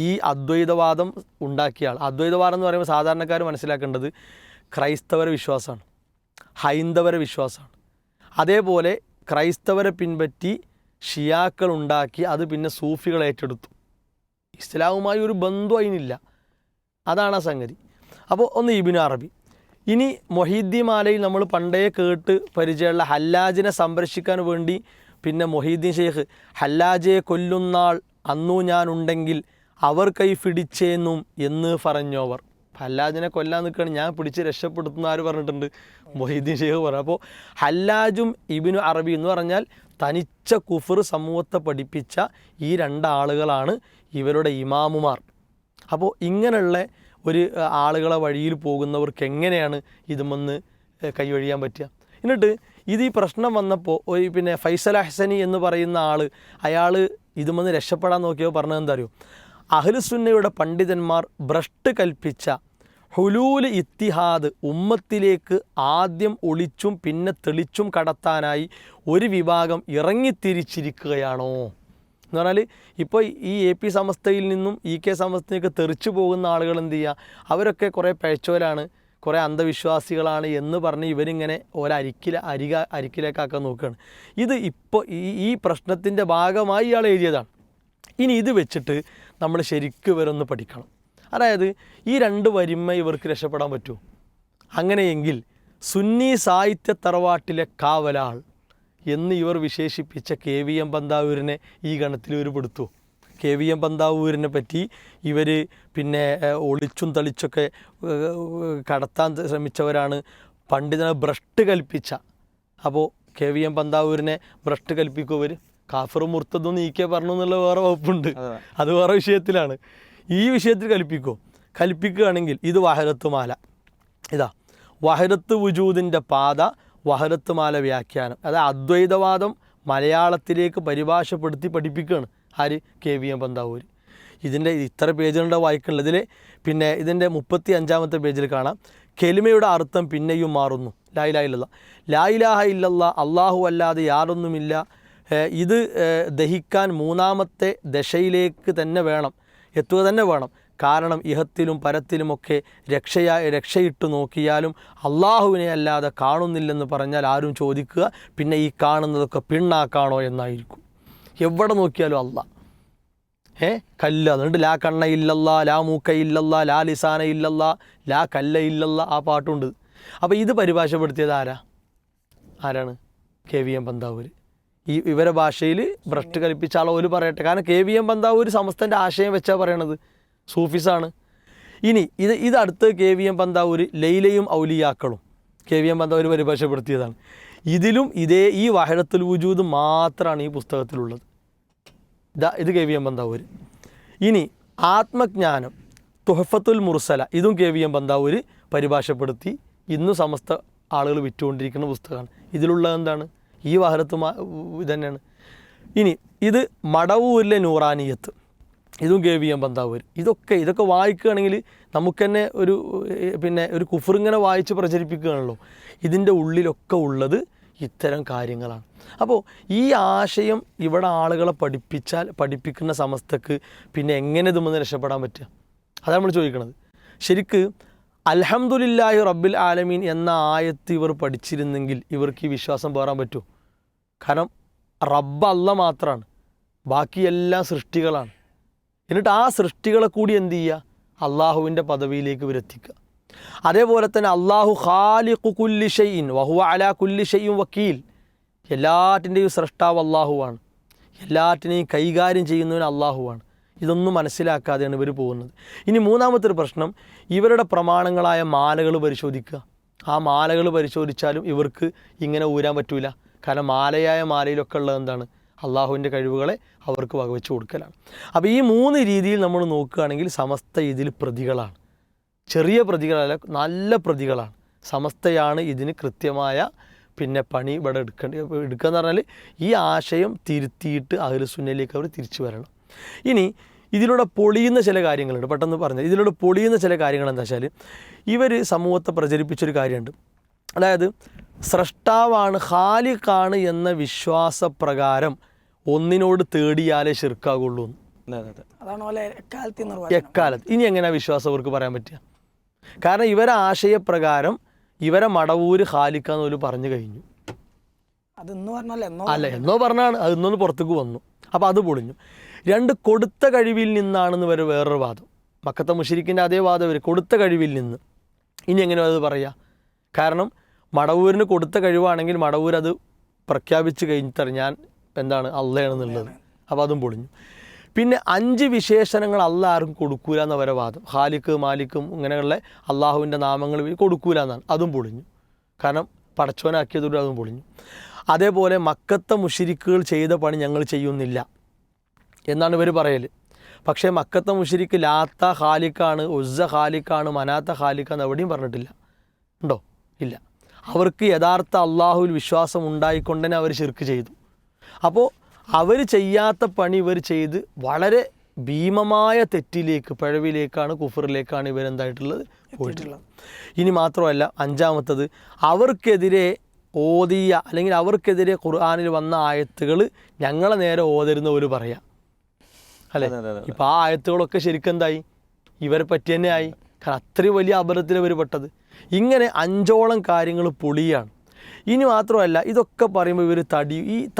ഈ അദ്വൈതവാദം ഉണ്ടാക്കിയ ആൾ. അദ്വൈതവാദം എന്ന് പറയുമ്പോൾ സാധാരണക്കാർ മനസ്സിലാക്കേണ്ടത് ക്രൈസ്തവര വിശ്വാസമാണ്, ഹൈന്ദവര വിശ്വാസമാണ്. അതേപോലെ ക്രൈസ്തവരെ പിൻപറ്റി ഷിയാക്കൾ ഉണ്ടാക്കി അത് പിന്നെ സൂഫികൾ ഏറ്റെടുത്തു. ഇസ്ലാമുമായി ഒരു ബന്ധം അതിനില്ല. അതാണ് ആ സംഗതി. അപ്പോൾ ഒന്ന് ഇബ്നു അറബി. ഇനി മൊഹീദ്ദീൻ മാലയിൽ നമ്മൾ പണ്ടേ കേട്ട് പരിചയമുള്ള ഹല്ലാജിനെ സംരക്ഷിക്കാൻ വേണ്ടി പിന്നെ മൊഹീദ്ദീൻ ഷെയ്ഖ് ഹല്ലാജയെ കൊല്ലുന്നാൾ അന്നു ഞാനുണ്ടെങ്കിൽ അവർ കൈ പിടിച്ചേന്നും എന്ന് പറഞ്ഞോവർ. ഹല്ലാജിനെ കൊല്ലാൻ നിൽക്കുകയാണ്, ഞാൻ പിടിച്ച് രക്ഷപ്പെടുത്തുന്ന ആര് പറഞ്ഞിട്ടുണ്ട്? മൊഹീദ്ദീൻ ഷെയ്ഖ് പറഞ്ഞു. അപ്പോൾ ഹല്ലാജും ഇബ്നു അറബി എന്ന് പറഞ്ഞാൽ തനിച്ച കുഫർ സമൂഹത്തെ പഠിപ്പിച്ച ഈ രണ്ടാളുകളാണ് ഇവരുടെ ഇമാമുമാർ. അപ്പോൾ ഇങ്ങനെയുള്ള ഒരു ആളുകളെ വഴിയിൽ പോകുന്നവർക്ക് എങ്ങനെയാണ് ഇതുമെന്ന് കൈവഴിയാൻ പറ്റുക? എന്നിട്ട് ഇത് ഈ പ്രശ്നം വന്നപ്പോൾ പിന്നെ ഫൈസൽ അഹ്സനി എന്ന് പറയുന്ന ആൾ, അയാൾ ഇതുമെന്ന് രക്ഷപ്പെടാൻ നോക്കിയപ്പോൾ പറഞ്ഞത് എന്താ അറിയോ? അഹ്ലുസുന്നയുടെ പണ്ഡിതന്മാർ ഭ്രഷ്ട് കൽപ്പിച്ച ഹുലൂൽ ഇത്തിഹാദ് ഉമ്മത്തിലേക്ക് ആദ്യം ഒളിച്ചും പിന്നെ തെളിച്ചും കടത്താനായി ഒരു വിഭാഗം ഇറങ്ങിത്തിരിച്ചിരിക്കുകയാണോ എന്ന് പറഞ്ഞാൽ, ഇപ്പോൾ ഈ AP സമസ്തയിൽ നിന്നും EK സമസ്തയിലേക്ക് തെറിച്ചു പോകുന്ന ആളുകൾ എന്ത് ചെയ്യുക? അവരൊക്കെ കുറേ പഴച്ചോലാണ്, കുറേ അന്ധവിശ്വാസികളാണ് എന്ന് പറഞ്ഞ് ഇവരിങ്ങനെ അരിക്കിലേക്കാക്കാൻ നോക്കുകയാണ്. ഇത് ഇപ്പോൾ ഈ പ്രശ്നത്തിൻ്റെ ഭാഗമായി ഇയാൾ എഴുതിയതാണ്. ഇനി ഇത് വെച്ചിട്ട് നമ്മൾ ശരിക്കും ഇവരൊന്ന് പഠിക്കണം. അതായത് ഈ രണ്ട് വരിമ ഇവർക്ക് രക്ഷപ്പെടാൻ പറ്റുമോ? അങ്ങനെയെങ്കിൽ സുന്നി സാഹിത്യ തറവാട്ടിലെ കാവലാൾ എന്ന് ഇവർ വിശേഷിപ്പിച്ച KVM പന്താവൂരിനെ ഈ ഗണത്തിൽ ഇവർ പെടുത്തുമോ? KVM പന്താവൂരിനെ പറ്റി ഇവർ പിന്നെ ഒളിച്ചും തളിച്ചൊക്കെ കടത്താൻ ശ്രമിച്ചവരാണ്, പണ്ഡിതനെ ഭ്രഷ്ട് കൽപ്പിച്ച. അപ്പോൾ KVM പന്താവൂരിനെ ഭ്രഷ്ട് കൽപ്പിക്കും ഇവർ? കാഫറും മുർത്തദും EK പറഞ്ഞു എന്നുള്ള വേറെ വകുപ്പുണ്ട്, അത് വേറെ വിഷയത്തിലാണ്. ഈ വിഷയത്തിൽ കൽപ്പിക്കുകയാണെങ്കിൽ ഇത് വഹദത്ത് മാല. ഇതാ വഹദത്ത് വുജൂദിൻ്റെ പാത, വഹദത്ത് മാല വ്യാഖ്യാനം. അതായത് അദ്വൈതവാദം മലയാളത്തിലേക്ക് പരിഭാഷപ്പെടുത്തി പഠിപ്പിക്കുകയാണ് ആര്? KVM പന്താവൂർ. ഇതിൻ്റെ ഇത്ര പേജുകളുടെ വായിക്കുന്നുണ്ട്. ഇതിൽ പിന്നെ ഇതിൻ്റെ 35-ാമത്തെ പേജിൽ കാണാം, കെലിമയുടെ അർത്ഥം പിന്നെയും മാറുന്നു. ലാ ഇലാഹ ഇല്ലല്ലാഹ്, ലാ ഇലാഹ ഇല്ലല്ലാഹ്, അള്ളാഹു അല്ലാതെ യാതൊന്നുമില്ല. ഇത് ദഹിക്കാൻ മൂന്നാമത്തെ ദശയിലേക്ക് തന്നെ എത്തുക തന്നെ വേണം. കാരണം ഇഹത്തിലും പരത്തിലുമൊക്കെ രക്ഷയിട്ട് നോക്കിയാലും അള്ളാഹുവിനെ അല്ലാതെ കാണുന്നില്ലെന്ന് പറഞ്ഞാൽ ആരും ചോദിക്കുക, പിന്നെ ഈ കാണുന്നതൊക്കെ പിണ്ണാക്കാണോ എന്നായിരിക്കും. എവിടെ നോക്കിയാലും അള്ളാഹ്. കല്ല്. അതുകൊണ്ട് ലാ കണ്ണ ഇല്ലല്ലാ, ലാ മൂക്ക ഇല്ലല്ലാ, ലാ ലിസാന ഇല്ലല്ലാ, ലാ കല്ല ഇല്ലല്ലാ, ആ പാട്ടുണ്ട്. അപ്പോൾ ഇത് പരിഭാഷപ്പെടുത്തിയത് ആരാണ്? KVM പന്താവൂർ. ഇവരെ ഭാഷയിൽ ഭ്രഷ്ട് കൽപ്പിച്ച ആളോല് പറയട്ടെ. കാരണം KVM പന്താവൂർ സമസ്തൻ്റെ ആശയം വെച്ചാൽ പറയണത് സൂഫിസാണ്. ഇനി ഇത് അടുത്ത് KVM പന്താവൂർ ലൈലയും ഔലിയാക്കളും KVM പന്താവൂർ പരിഭാഷപ്പെടുത്തിയതാണ്. ഇതിലും ഈ വഹദത്തുൽ വജൂദ് മാത്രമാണ് ഈ പുസ്തകത്തിലുള്ളത്. ഇത് KVM പന്താവൂർ. ഇനി ആത്മജ്ഞാനം തുഹഫത്തുൽ മുർസല ഇതും KVM പന്താവൂർ പരിഭാഷപ്പെടുത്തി ഇന്നും സമസ്ത ആളുകൾ വിറ്റുകൊണ്ടിരിക്കുന്ന പുസ്തകമാണ്. ഇതിലുള്ളത് എന്താണ്? ഈ വഹദത്ത് ഇതന്നെയാണ്. ഇനി ഇത് മടവൂരിലെ നൂറാനിയത്ത് ഇതും KVM പന്താവൂർ. ഇതൊക്കെ വായിക്കുകയാണെങ്കിൽ നമുക്ക് തന്നെ ഒരു കുഫറിങ്ങനെ വായിച്ച് പ്രചരിപ്പിക്കുകയാണല്ലോ. ഇതിൻ്റെ ഉള്ളിലൊക്കെ ഉള്ളത് ഇത്തരം കാര്യങ്ങളാണ്. അപ്പോൾ ഈ ആശയം ഇവിടെ ആളുകളെ പഠിപ്പിക്കുന്ന സമസ്തക്ക് പിന്നെ എങ്ങനെ ഇതുമെന്ന് രക്ഷപ്പെടാൻ പറ്റുക? അതാണ് നമ്മൾ ചോദിക്കുന്നത്. ശരിക്ക് അൽഹംദുലില്ലാഹി റബ്ബിൽ ആലമീൻ എന്ന ആയത്ത് ഇവർ പഠിച്ചിരുന്നെങ്കിൽ ഇവർക്ക് ഈ വിശ്വാസം പേറാൻ പറ്റുമോ? കാരണം റബ്ബ് അല്ല മാത്രമാണ്, ബാക്കിയെല്ലാം സൃഷ്ടികളാണ്. എന്നിട്ട് ആ സൃഷ്ടികളെ കൂടി എന്ത് ചെയ്യുക? അള്ളാഹുവിൻ്റെ പദവിയിലേക്ക് ഇവരെത്തിക്കുക. അതേപോലെ തന്നെ അള്ളാഹു ഖാലിഖു കുല്ലി ഷൈഇൻ വഹുവ അലാ കുല്ലി ഷൈഇൻ വക്കീൽ. എല്ലാറ്റിൻ്റെയും സൃഷ്ടാവ് അള്ളാഹുവാണ്, എല്ലാറ്റിനെയും കൈകാര്യം ചെയ്യുന്നവൻ അള്ളാഹുവാണ്. ഇതൊന്നും മനസ്സിലാക്കാതെയാണ് ഇവർ പോകുന്നത്. ഇനി മൂന്നാമത്തെ ഒരു പ്രശ്നം, ഇവരുടെ പ്രമാണങ്ങളായ മാലകൾ പരിശോധിക്കുക. ആ മാലകൾ പരിശോധിച്ചാലും ഇവർക്ക് ഇങ്ങനെ ഊരാൻ പറ്റൂല. കാരണം മാലയിലൊക്കെ ഉള്ളത് എന്താണ്? അള്ളാഹുവിൻ്റെ കഴിവുകളെ അവർക്ക് വകവെച്ച് കൊടുക്കലാണ്. അപ്പോൾ ഈ 3 രീതിയിൽ നമ്മൾ നോക്കുകയാണെങ്കിൽ സമസ്ത ഇതിൽ പ്രതികളാണ്. ചെറിയ പ്രതികളല്ല, നല്ല പ്രതികളാണ്. സമസ്തയാണ് ഇതിന് കൃത്യമായ പണി ഇവിടെ എടുക്കുക എന്ന് പറഞ്ഞാൽ ഈ ആശയം തിരുത്തിയിട്ട് അഹ്ലുസുന്നയിലേക്ക് അവർ തിരിച്ചു വരണം. ഇനി ഇതിലൂടെ പൊളിയുന്ന ചില കാര്യങ്ങളുണ്ട്, പെട്ടെന്ന് പറഞ്ഞത്. ഇതിലൂടെ പൊളിയുന്ന ചില കാര്യങ്ങൾ എന്താ വെച്ചാൽ, ഇവർ സമൂഹത്തെ പ്രചരിപ്പിച്ചൊരു കാര്യമുണ്ട്. അതായത് സ്രഷ്ടാവാണ്, ഖാലിഖാണ് എന്ന വിശ്വാസപ്രകാരം ഒന്നിനോട് തേടിയാലേ ശിർക്കാകുള്ളൂ. എക്കാലത്ത് ഇനി എങ്ങനെയാണ് വിശ്വാസം അവർക്ക് പറയാൻ പറ്റുക? കാരണം ഇവരെ ആശയപ്രകാരം ഇവരെ മടവൂര് ഖാലിഖാന്ന് പോലും പറഞ്ഞു കഴിഞ്ഞു. എന്നോ പറഞ്ഞാണ്, അതൊന്നൊന്ന് പുറത്തേക്ക് വന്നു. അപ്പോൾ അത് പൊളിഞ്ഞു. 2 കൊടുത്ത കഴിവിൽ നിന്നാണെന്ന് വരെ വേറൊരു വാദം. മക്കത്തെ മുശ്രിക്കിൻ്റെ അതേ വാദം വരും, കൊടുത്ത കഴിവിൽ നിന്ന്. ഇനി എങ്ങനെയാണ് അത് പറയുക? കാരണം മടവൂരിന് കൊടുത്ത കഴിവാണെങ്കിൽ മടവൂർ അത് പ്രഖ്യാപിച്ച് കഴിഞ്ഞിട്ട് ഞാൻ എന്താണ് അള്ളയാണെന്നുള്ളത്. അപ്പോൾ അതും പൊളിഞ്ഞു. പിന്നെ 5 വിശേഷണങ്ങൾ അള്ളാഹ് ആർക്കും കൊടുക്കൂല എന്ന വരെ വാദം. ഖാലിഖ്, മാലിക്കും ഇങ്ങനെയുള്ള അള്ളാഹുവിൻ്റെ നാമങ്ങൾ കൊടുക്കൂല എന്നാണ്. അതും പൊളിഞ്ഞു. കാരണം പടച്ചോനാക്കിയതോടെ അതും പൊളിഞ്ഞു. അതേപോലെ മക്കത്തെ മുശ്രിക്കുകൾ ചെയ്ത പണി ഞങ്ങൾ ചെയ്യുന്നില്ല എന്നാണ് ഇവർ പറയൽ. പക്ഷേ മക്കത്തെ മുശ്രിക്ക് ലാത്ത ഖാലിഖാണ്, ഉസ്സ ഖാലിഖാണ്, മനാത്ത ഖാലിഖാന്ന് എവിടെയും പറഞ്ഞിട്ടില്ല. ഉണ്ടോ? ഇല്ല. അവർക്ക് യഥാർത്ഥ അള്ളാഹുവിൽ വിശ്വാസം ഉണ്ടായിക്കൊണ്ട് തന്നെ അവർ ശിർക്ക് ചെയ്തു. അപ്പോൾ അവർ ചെയ്യാത്ത പണി ഇവർ ചെയ്ത് വളരെ ഭീമമായ തെറ്റിലേക്ക്, പിഴവിലേക്കാണ്, കുഫറിലേക്കാണ് ഇവരെന്തായിട്ടുള്ളത് പോയിട്ടുള്ളത്. ഇനി മാത്രമല്ല, 5-മത്തത്, അവർക്കെതിരെ ഓതിയ അല്ലെങ്കിൽ അവർക്കെതിരെ ഖുർആനിൽ വന്ന ആയത്തുകൾ ഞങ്ങളെ നേരെ ഓതരുന്നവർ പറയാം അല്ലേ? ഇപ്പം ആ ആയത്തുകളൊക്കെ ശരിക്കും എന്തായി? ഇവരെ പറ്റി തന്നെ ആയി. കാരണം അത്രയും വലിയ അബദ്ധത്തിൽ ഇവർ പെട്ടത്. ഇങ്ങനെ 5ഓളം കാര്യങ്ങൾ പൊളിയാണ്. ഇനി മാത്രമല്ല, ഇതൊക്കെ പറയുമ്പോൾ ഇവർ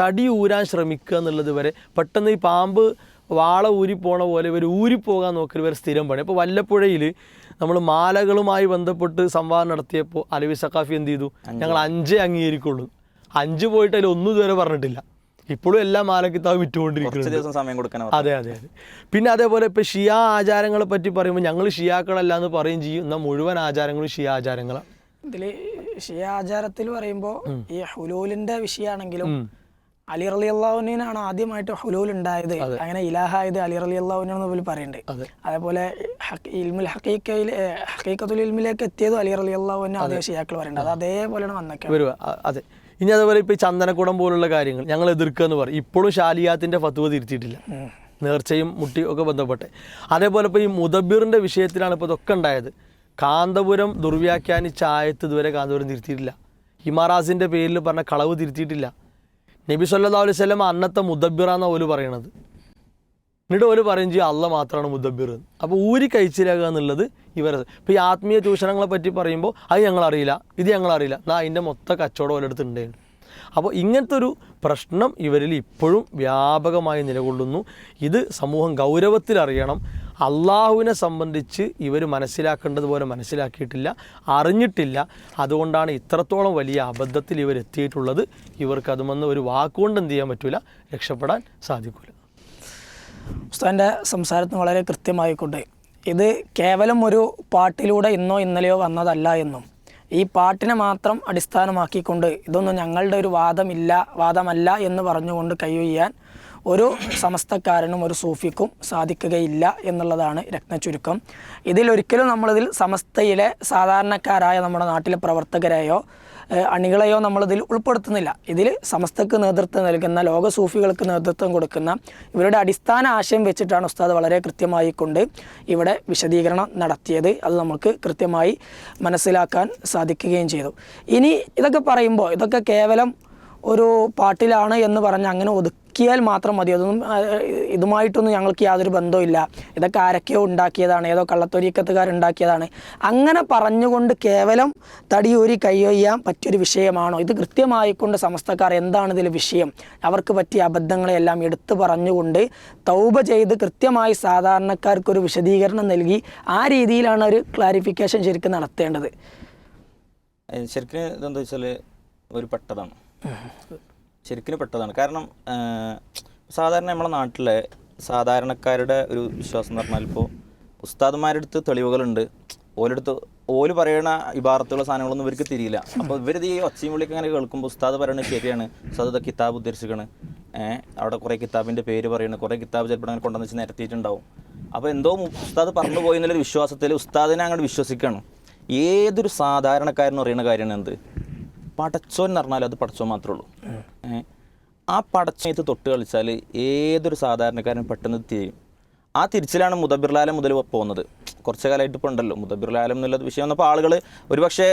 തടി ഊരാൻ ശ്രമിക്കുക എന്നുള്ളത് വരെ പെട്ടെന്ന് ഈ പാമ്പ് വാള ഊരിപ്പോണ പോലെ ഇവർ ഊരിപ്പോകാൻ നോക്കൽ ഇവർ സ്ഥിരം പണി. അപ്പോൾ വല്ലപ്പുഴയിൽ നമ്മൾ മാലകളുമായി ബന്ധപ്പെട്ട് സംവാദം നടത്തിയപ്പോൾ അലവി സഖാഫി എന്ത് ചെയ്തു? ഞങ്ങൾ 5 അംഗീകരിക്കുള്ളൂ. 5 പോയിട്ട് അതിൽ ഒന്നും ഇതുവരെ പറഞ്ഞിട്ടില്ല. ഇപ്പോഴും എല്ലാ മാലക്കിത്താവ് വിറ്റുകൊണ്ടിരിക്കുന്നത്. അതെ. പിന്നെ അതേപോലെ ഇപ്പോൾ ഷിയാ ആചാരങ്ങളെ പറ്റി പറയുമ്പോൾ ഞങ്ങൾ ഷിയാക്കളല്ല എന്ന് പറയും ചെയ്യും. എന്നാൽ മുഴുവൻ ആചാരങ്ങളും ഷിയാ ആചാരങ്ങളാണ്. ഇതിൽ ഷിയാ ആചാരത്തിൽ പറയുമ്പോൾ ഈ ഹുലൂലിന്റെ വിഷയമാണെങ്കിലും അലി റളിയല്ലാഹുവിനാണ് ആദ്യമായിട്ട് ഹുലൂൽ ഉണ്ടായത്. അങ്ങനെ ഇലാഹായത് അലി റളിയല്ലാഹുവിനാണെന്ന് പോലും പറയുന്നുണ്ട്. അതേപോലെ ഹഖീഖത്തുൽ ഇൽമിലേക്ക് എത്തിയതും അലി റളിയല്ലാഹുവിനെ അതേ ഷിയാക്കൾ പറയുന്നുണ്ട്. അത് അതേപോലെയാണ് വന്നേക്കുന്നത്. അതെ. ഇനി അതേപോലെ ഇപ്പോൾ ഈ ചന്ദനക്കുടം പോലുള്ള കാര്യങ്ങൾ ഞങ്ങൾ എതിർക്കുക എന്ന് പറയും. ഇപ്പോഴും ഷാലിയാത്തിൻ്റെ ഫത്വ തിരുത്തിയിട്ടില്ല, നേർച്ചയും മുട്ടിയും ഒക്കെ ബന്ധപ്പെട്ട്. അതേപോലെ ഇപ്പോൾ ഈ മുദബ്ബിറിൻ്റെ വിഷയത്തിലാണ് ഇപ്പോൾ ഇതൊക്കെ ഉണ്ടായത്. കാന്തപുരം ദുർവ്യാഖ്യാനിച്ച ആയത്ത് ഇതുവരെ കാന്തപുരം തിരുത്തിയിട്ടില്ല. ഹിമാറാസിൻ്റെ പേരിൽ പറഞ്ഞ കളവ് തിരുത്തിയിട്ടില്ല. നബി സല്ലല്ലാഹു അലൈഹി വസല്ലം അന്നത്തെ മുദബ്ബിറാന്ന ഓല് പറയണത്. എന്നിട്ട് ഓല് പറയും ചെയ്യും അള്ള മാത്രമാണ് മുദബ്ബിർ. അപ്പോൾ ഊരി കഴിച്ചിലാകുക എന്നുള്ളത് ഇവരെ. ഇപ്പോൾ ഈ ആത്മീയ ചൂഷണങ്ങളെ പറ്റി പറയുമ്പോൾ അത് ഞങ്ങളറിയില്ല, ഇത് ഞങ്ങളറിയില്ല, എന്നാൽ അതിൻ്റെ മൊത്തം കച്ചവടം ഓലെടുത്തുണ്ടായിരുന്നു. അപ്പോൾ ഇങ്ങനത്തെ ഒരു പ്രശ്നം ഇവരിൽ ഇപ്പോഴും വ്യാപകമായി നിലകൊള്ളുന്നു. ഇത് സമൂഹം ഗൗരവത്തിലറിയണം. അള്ളാഹുവിനെ സംബന്ധിച്ച് ഇവർ മനസ്സിലാക്കേണ്ടതുപോലെ മനസ്സിലാക്കിയിട്ടില്ല, അറിഞ്ഞിട്ടില്ല. അതുകൊണ്ടാണ് ഇത്രത്തോളം വലിയ അബദ്ധത്തിൽ ഇവർ എത്തിയിട്ടുള്ളത്. ഇവർക്ക് അതുമെന്ന് ഒരു വാക്കുകൊണ്ട് എന്ത് ചെയ്യാൻ പറ്റില്ല, രക്ഷപ്പെടാൻ സാധിക്കില്ല. ഉസ്താദിൻ്റെ സംസാരത്തിന് വളരെ കൃത്യമായിക്കൊണ്ട് ഇത് കേവലം ഒരു പാട്ടിലൂടെ ഇന്നോ ഇന്നലെയോ വന്നതല്ല എന്നും ഈ പാട്ടിനെ മാത്രം അടിസ്ഥാനമാക്കിക്കൊണ്ട് ഇതൊന്നും ഞങ്ങളുടെ ഒരു വാദമല്ല എന്ന് പറഞ്ഞുകൊണ്ട് കൈയൊയ്യാൻ ഒരു സമസ്തക്കാരനും ഒരു സൂഫിക്കും സാധിക്കുകയില്ല എന്നുള്ളതാണ് രത്നചുരുക്കം. ഇതിലൊരിക്കലും നമ്മളിതിൽ സമസ്തയിലെ സാധാരണക്കാരായ നമ്മുടെ നാട്ടിലെ പ്രവർത്തകരെയോ അണികളെയോ നമ്മളിതിൽ ഉൾപ്പെടുത്തുന്നില്ല. ഇതിൽ സമസ്തക്ക് നേതൃത്വം നൽകുന്ന, ലോക സൂഫികൾക്ക് നേതൃത്വം കൊടുക്കുന്ന ഇവരുടെ അടിസ്ഥാന ആശയം വെച്ചിട്ടാണ് ഉസ്താദ് വളരെ കൃത്യമായി കൊണ്ട് ഇവിടെ വിശദീകരണം നടത്തിയത്. അത് നമുക്ക് കൃത്യമായി മനസ്സിലാക്കാൻ സാധിക്കുകയും ചെയ്തു. ഇനി ഇതൊക്കെ പറയുമ്പോൾ ഇതൊക്കെ കേവലം ഒരു പാട്ടിലാണ് എന്ന് പറഞ്ഞ് അങ്ങനെ ഒതുക്കിയാൽ മാത്രം മതി. അതൊന്നും ഇതുമായിട്ടൊന്നും ഞങ്ങൾക്ക് യാതൊരു ബന്ധവുമില്ല, ഇതൊക്കെ ആരൊക്കെയോ ഉണ്ടാക്കിയതാണ്, ഏതോ കള്ളത്തൊരീക്കത്തുകാരുണ്ടാക്കിയതാണ്, അങ്ങനെ പറഞ്ഞുകൊണ്ട് കേവലം തടിയൂരി കൈയൊയ്യാൻ പറ്റിയൊരു വിഷയമാണോ? ഇത് കൃത്യമായിക്കൊണ്ട് സമസ്തക്കാർ എന്താണ് ഇതിൽ വിഷയം, അവർക്ക് പറ്റിയ അബദ്ധങ്ങളെല്ലാം എടുത്തു പറഞ്ഞുകൊണ്ട് തൗബ ചെയ്ത് കൃത്യമായി സാധാരണക്കാർക്കൊരു വിശദീകരണം നൽകി ആ രീതിയിലാണ് ഒരു ക്ലാരിഫിക്കേഷൻ ശരിക്കും നടത്തേണ്ടത്. ശരിക്കും ഇതെന്താ വെച്ചാൽ ഒരു പെട്ടതാണ്, ശരിക്കും പെട്ടതാണ്. കാരണം സാധാരണ നമ്മളെ നാട്ടിലെ സാധാരണക്കാരുടെ ഒരു വിശ്വാസം എന്ന് പറഞ്ഞാൽ ഇപ്പോൾ ഉസ്താദുമാരുടെ അടുത്ത് തെളിവുകളുണ്ട്, ഓല് പറയുന്ന ഇബാറത്തുള്ള സാധനങ്ങളൊന്നും ഇവർക്ക് തിരിയില്ല. അപ്പോൾ ഇവരിത് ഈ ഒച്ചയും വിളിയൊക്കെ അങ്ങനെ കേൾക്കുമ്പോൾ ഉസ്താദ് പറയുന്നത് ശരിയാണ്, ഉസ്താദ് കിതാബ് ഉദ്ദേശിക്കണം, അവിടെ കുറേ കിതാബിൻ്റെ പേര് പറയുന്നത്, കുറേ കിതാബ് ചിലപ്പോൾ അങ്ങനെ കൊണ്ടുവന്ന് വെച്ച് നിരത്തിയിട്ടുണ്ടാവും. അപ്പോൾ എന്തോ ഉസ്താദ് പറഞ്ഞു പോയി എന്നുള്ളൊരു വിശ്വാസത്തിൽ ഉസ്താദിനെ അങ്ങോട്ട് വിശ്വസിക്കുകയാണ്. ഏതൊരു സാധാരണക്കാരനും അറിയുന്ന കാര്യമാണ് എന്ത്, പടച്ചോൻ എന്ന് പറഞ്ഞാൽ അത് പടച്ചോൻ മാത്രമേ ഉള്ളൂ. ആ പടച്ചോനത്ത് തൊട്ട് കളിച്ചാൽ ഏതൊരു സാധാരണക്കാരനും പെട്ടെന്ന് തിരിയും. ആ തിരിച്ചിലാണ് മുദബ്ബിറുൽ മുതൽ പോകുന്നത്. കുറച്ച് കാലമായിട്ട് ഇപ്പോൾ ഉണ്ടല്ലോ മുദബ്ബിറുൽ എന്നുള്ള വിഷയം വന്നപ്പോൾ ആളുകൾ ഒരുപക്ഷെ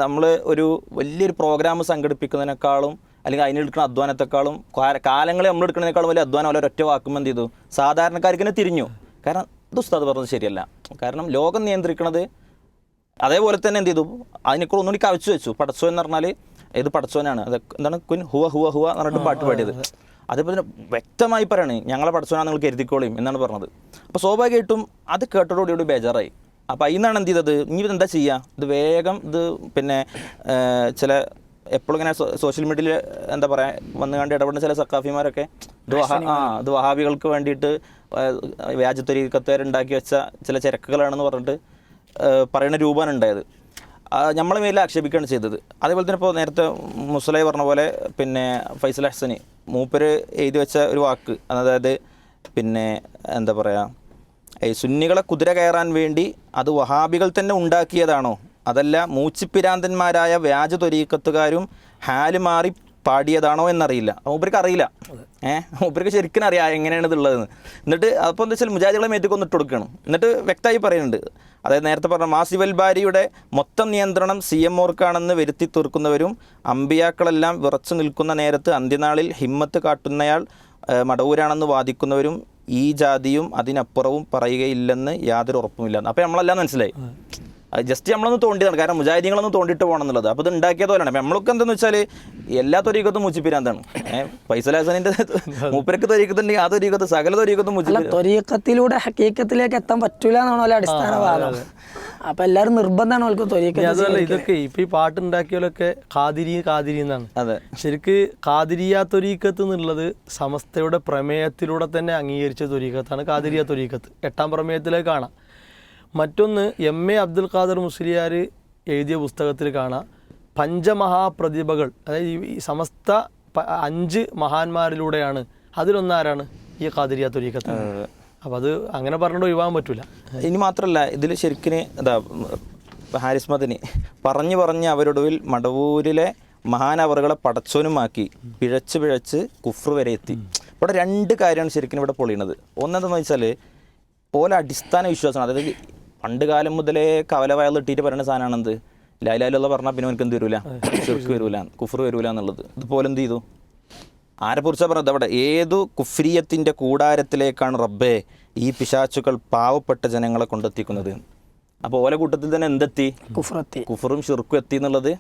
നമ്മൾ ഒരു വലിയൊരു പ്രോഗ്രാം സംഘടിപ്പിക്കുന്നതിനേക്കാളും അല്ലെങ്കിൽ അതിനെടുക്കുന്ന അധ്വാനത്തെക്കാളും കാലങ്ങളെ നമ്മൾ എടുക്കുന്നതിനേക്കാളും വലിയ അധ്വാനം അവരെ ഒറ്റ വാക്കുമ്പോൾ എന്ത് ചെയ്തു, സാധാരണക്കാർക്ക് തന്നെ തിരിഞ്ഞു. കാരണം ഇത് ഉസ്താദ് പറഞ്ഞത് ശരിയല്ല. കാരണം ലോകം നിയന്ത്രിക്കുന്നത് അതേപോലെ തന്നെ എന്ത് ചെയ്തു, അതിനെക്കുറിച്ച് ഒന്നുകൂടി കവച്ചു വെച്ചു. പടച്ചോ എന്ന് പറഞ്ഞാൽ ഇത് പടച്ചോനാണ്, അത് എന്താണ് കുൻ ഹുവ ഹുവ ഹുവ എന്ന് പറഞ്ഞിട്ട് പാട്ട് പാടിയത്. അതേപോലെ തന്നെ വ്യക്തമായി പറയാണ് ഞങ്ങളെ പടച്ചോനാണ് നിങ്ങൾ കരുതിക്കോളിയും എന്നാണ് പറഞ്ഞത്. അപ്പോൾ സ്വാഭാവികമായിട്ടും അത് കേട്ടതോടുകൂടി ബേജാറായി. അപ്പോൾ അതിന്നാണ് എന്ത് ചെയ്തത്, ഇനി ഇതെന്താ ചെയ്യുക, ഇത് വേഗം ഇത് പിന്നെ ചില എപ്പോഴും ഇങ്ങനെ സോഷ്യൽ മീഡിയയിൽ എന്താ പറയുക വന്നു കണ്ട് ഇടപെടുന്ന ചില സക്കാഫിമാരൊക്കെ ഇത് വഹാബികൾക്ക് വേണ്ടിയിട്ട് വ്യാജത്തൊരീക്കത്തുകാരുണ്ടാക്കി വെച്ച ചില ചരക്കുകളാണെന്ന് പറഞ്ഞിട്ട് പറയുന്ന രൂപമാണ് ഉണ്ടായത്. നമ്മളെ മേലെ ആക്ഷേപിക്കുകയാണ് ചെയ്തത്. അതേപോലെ തന്നെ ഇപ്പോൾ നേരത്തെ മുസ്ലൈ പറഞ്ഞ പോലെ പിന്നെ ഫൈസൽ ഹസനി മൂപ്പര് എഴുതി വെച്ച ഒരു വാക്ക്, അതായത് പിന്നെ എന്താ പറയുക, സുന്നികളെ കുതിര കയറാൻ വേണ്ടി അത് വഹാബികൾ തന്നെ ഉണ്ടാക്കിയതാണോ, അതല്ല മൂച്ചിപ്പിരാന്തന്മാരായ വ്യാജ ത്വരീക്കത്തുകാരും ഹാല് മാറി പാടിയതാണോ എന്നറിയില്ല. മൂപ്പർക്ക് അറിയില്ല, മൂപ്പർക്ക് ശരിക്കും അറിയാം എങ്ങനെയാണ് ഇതുള്ളതെന്ന്. എന്നിട്ട് അപ്പോൾ എന്താ വെച്ചാൽ മുജാഹിദുകളെ മേത്തേക്ക് ഒന്ന് ഇട്ട് കൊടുക്കണം. എന്നിട്ട് വ്യക്തമായി പറയുന്നുണ്ട്, അതായത് നേരത്തെ പറഞ്ഞ മാസിവൽ ബാരിയുടെ മൊത്തം നിയന്ത്രണം CMOർക്കാണെന്ന് വരുത്തി തീർക്കുന്നവരും അമ്പിയാക്കളെല്ലാം വിറച്ചു നിൽക്കുന്ന നേരത്ത് അന്ത്യനാളിൽ ഹിമ്മത്ത് കാട്ടുന്നയാൾ മടവൂരാണെന്ന് വാദിക്കുന്നവരും ഈ ജാതിയും അതിനപ്പുറവും പറയുകയില്ലെന്ന് യാതൊരു ഉറപ്പുമില്ല. അപ്പോൾ നമ്മളെല്ലാം മനസ്സിലായി. ജസ്റ്റ് നമ്മളൊന്ന് തോണ്ടിയതാണ്, കാരണം മുജാഹിദീങ്ങളൊന്നും തോണ്ടിയിട്ട് പോകണം എന്നുള്ളത്. അപ്പോൾ ഇത് ഉണ്ടാക്കിയത് പോലെയാണ്. അപ്പം നമ്മളൊക്കെ എന്താണെന്ന് വെച്ചാൽ എല്ലാ ത്വരീക്കത്തും മൂച്ചിപ്പിരാന്താണ്. ഫൈസൽ ഹസനിൻ്റെ മൂപ്പരക്ക് ത്വരീക്കത്തുണ്ടെങ്കിൽ ആ ത്വരീക്കത്ത് സകല ത്വരീക്കത്തും ത്വരീക്കത്തിലൂടെ ഹക്കീക്കത്തിലേക്ക് എത്താൻ പറ്റൂല എന്നാണല്ലോ അടിസ്ഥാനവാദം. അപ്പം എല്ലാവരും നിർബന്ധമാണ് അവർക്ക് ത്വരീക്കത്ത്. അതുപോലെ ഇതൊക്കെ ഇപ്പം ഈ പാട്ടുണ്ടാക്കിയാലൊക്കെ ഖാദിരി എന്നാണ്. അതെ, ശരിക്ക് ഖാദിരിയ ത്വരീക്കത്ത് എന്നുള്ളത് സമസ്തയുടെ പ്രമേയത്തിലൂടെ തന്നെ അംഗീകരിച്ച ത്വരീക്കത്താണ് ഖാദിരിയ ത്വരീക്കത്ത്. 8ാം പ്രമേയത്തിലേക്ക് കാണാം. മറ്റൊന്ന് MA അബ്ദുൽ ഖാദർ മുസ്ലിയാർ എഴുതിയ പുസ്തകത്തിൽ കാണാം, പഞ്ചമഹാപ്രതിഭകൾ, അതായത് ഈ സമസ്ത 5 മഹാന്മാരിലൂടെയാണ്. അതിലൊന്നാരാണ് ഈ ഖാദിരിയ ത്വരീക്കത്ത്. അപ്പോൾ അത് അങ്ങനെ പറഞ്ഞിട്ട് ഒഴിവാൻ പറ്റില്ല. ഇനി മാത്രമല്ല ഇതിൽ ശരിക്കും എന്താ ഹാരിസ് മദനി പറഞ്ഞ് അവരൊടുവിൽ മടവൂരിലെ മഹാനവറുകളെ പടച്ചോനുമാക്കി പിഴച്ച് കുഫ്ർ വരെ എത്തി. ഇവിടെ 2 കാര്യമാണ് ശരിക്കും ഇവിടെ പൊളിയുന്നത്. ഒന്നെന്താണെന്ന് വെച്ചാൽ പോലെ അടിസ്ഥാന വിശ്വാസമാണ്. അതായത് പണ്ട് കാലം മുതലേ കവല വയലിട്ടിട്ട് പറയുന്ന സാധനമാണെന്ത്, ലായിലായിലുള്ള പറഞ്ഞാൽ പിന്നെ എനിക്ക് എന്ത് വരില്ല, ഷിർക്ക് വരില്ല, കുഫർ വരില്ല എന്നുള്ളത്. ഇതുപോലെ എന്ത് ചെയ്തു, ആരെക്കുറിച്ചാണ് പറഞ്ഞത്, അവിടെ ഏതു കുഫ്രിയത്തിൻ്റെ കൂടാരത്തിലേക്കാണ് റബ്ബേ ഈ പിശാച്ചുകൾ പാവപ്പെട്ട ജനങ്ങളെ കൊണ്ടെത്തിക്കുന്നത്. അപ്പോൾ ഓല കൂട്ടത്തിൽ തന്നെ എന്തെത്തി, കുഫറും ഷിർക്കും എത്തി എന്നുള്ളത്.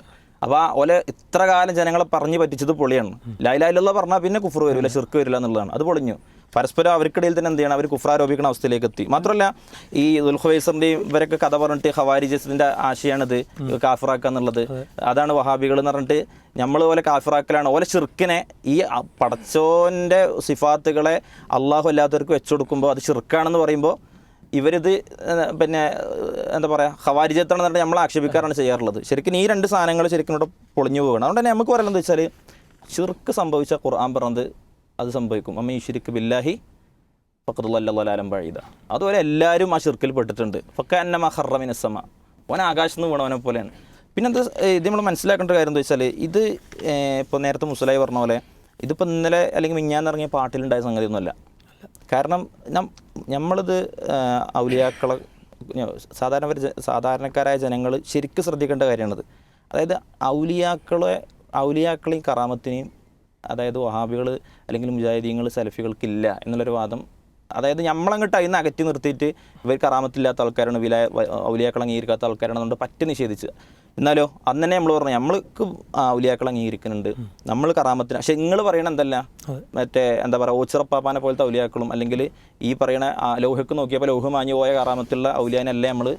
അപ്പോൾ ഓല ഇത്ര കാലം ജനങ്ങളെ പറഞ്ഞ് പറ്റിച്ചത് പൊളിയാണ്. ലായിലായിലുള്ള പറഞ്ഞാൽ പിന്നെ കുഫർ വരില്ല, ഷിർക്ക് വരില്ല എന്നുള്ളതാണ്. അത് പൊളിഞ്ഞു. പരസ്പരം അവർക്കിടയിൽ തന്നെ എന്ത് ചെയ്യണം, അവർ കുഫ്രാരോപിക്കുന്ന അവസ്ഥയിലേക്ക് എത്തി. മാത്രമല്ല ഈ ദുൽഖുവൈസറിൻ്റെയും ഇവരൊക്കെ കഥ പറഞ്ഞിട്ട് ഖവാരിജിന്റെ ആശയാണിത് കാഫിറാക്കുക എന്നുള്ളത്. അതാണ് വഹാബികൾ എന്ന് പറഞ്ഞിട്ട് നമ്മൾ പോലെ കാഫിറാക്കലാണ്. ഓലെ ശിർക്കിനെ ഈ പടച്ചോൻ്റെ സിഫാത്തുകളെ അള്ളാഹു അല്ലാത്തവർക്ക് വെച്ചുകൊടുക്കുമ്പോൾ അത് ശിർക്കാണെന്ന് പറയുമ്പോൾ ഇവരിത് പിന്നെ എന്താ പറയുക ഖവാരിജത്താണെന്ന് പറഞ്ഞാൽ നമ്മൾ ആക്ഷേപിക്കാറാണ് ചെയ്യാറുള്ളത്. ശരിക്കും ഈ രണ്ട് സാധനങ്ങൾ ശരിക്കും ഇവിടെ പൊളിഞ്ഞു പോവുകയാണ്. അതുകൊണ്ട് തന്നെ നമുക്ക് പറയുന്നത് വെച്ചാൽ ശിർക്ക് സംഭവിച്ച ഖുർആൻ പറഞ്ഞത് അത് സംഭവിക്കും. അമ്മ ഈ ശിർക്ക് ബില്ലാഹി ഫഖറുല്ലാലം ബഈദ. അതുപോലെ എല്ലാവരും ആ ശിർക്കിൽ പെട്ടിട്ടുണ്ട്. ഫക്കഅന്നമ ഖറ മിനസ്സമ, ഓൻ ആകാശത്ത് നിന്ന് വീണവനെ പോലെയാണ്. പിന്നെ എന്താ ഇത് നമ്മൾ മനസ്സിലാക്കേണ്ട കാര്യം എന്താ വെച്ചാൽ ഇത് ഇപ്പോൾ നേരത്തെ മുസ്ലായി പറഞ്ഞ പോലെ ഇതിപ്പോൾ ഇന്നലെ അല്ലെങ്കിൽ മിഞ്ഞാന്ന് ഇറങ്ങിയ പാട്ടിലുണ്ടായ സംഗതിയൊന്നുമല്ല. കാരണം നമ്മളിത് ഔലിയാക്കളെ സാധാരണക്കാരായ ജനങ്ങൾ ശരിക്കും ശ്രദ്ധിക്കേണ്ട കാര്യമാണിത്. അതായത് ഔലിയാക്കളെയും കറാമത്തിനെയും അതായത് വഹാബികൾ അല്ലെങ്കിൽ മുജാഹിദീങ്ങൾ സലഫികൾക്കില്ല എന്നുള്ളൊരു വാദം, അതായത് നമ്മളങ്ങോട്ട് അതിൽ നിന്ന് അകറ്റി നിർത്തിയിട്ട് ഇവർ കറാമത്തില്ലാത്ത ആൾക്കാരാണ്, ഔലിയാക്കൾ അംഗീകരിക്കാത്ത ആൾക്കാരാണെന്നുകൊണ്ട് പറ്റി നിഷേധിച്ച്. എന്നാലോ അന്ന് തന്നെ നമ്മൾ പറഞ്ഞു നമ്മൾക്ക് ഔലിയാക്കൾ അംഗീകരിക്കുന്നുണ്ട്, നമ്മൾ കറാമത്തിന്. പക്ഷെ നിങ്ങൾ പറയണ എന്തല്ല, മറ്റേ എന്താ പറയുക ഓച്ചിറപ്പാപ്പാനെ പോലത്തെ ഔലിയാക്കളും അല്ലെങ്കിൽ ഈ പറയണ ലൗഹക്ക് നോക്കിയപ്പോൾ ലൗഹ മാഞ്ഞു പോയ കറാമത്തുള്ള ഔലിയാനല്ലേ നമ്മൾ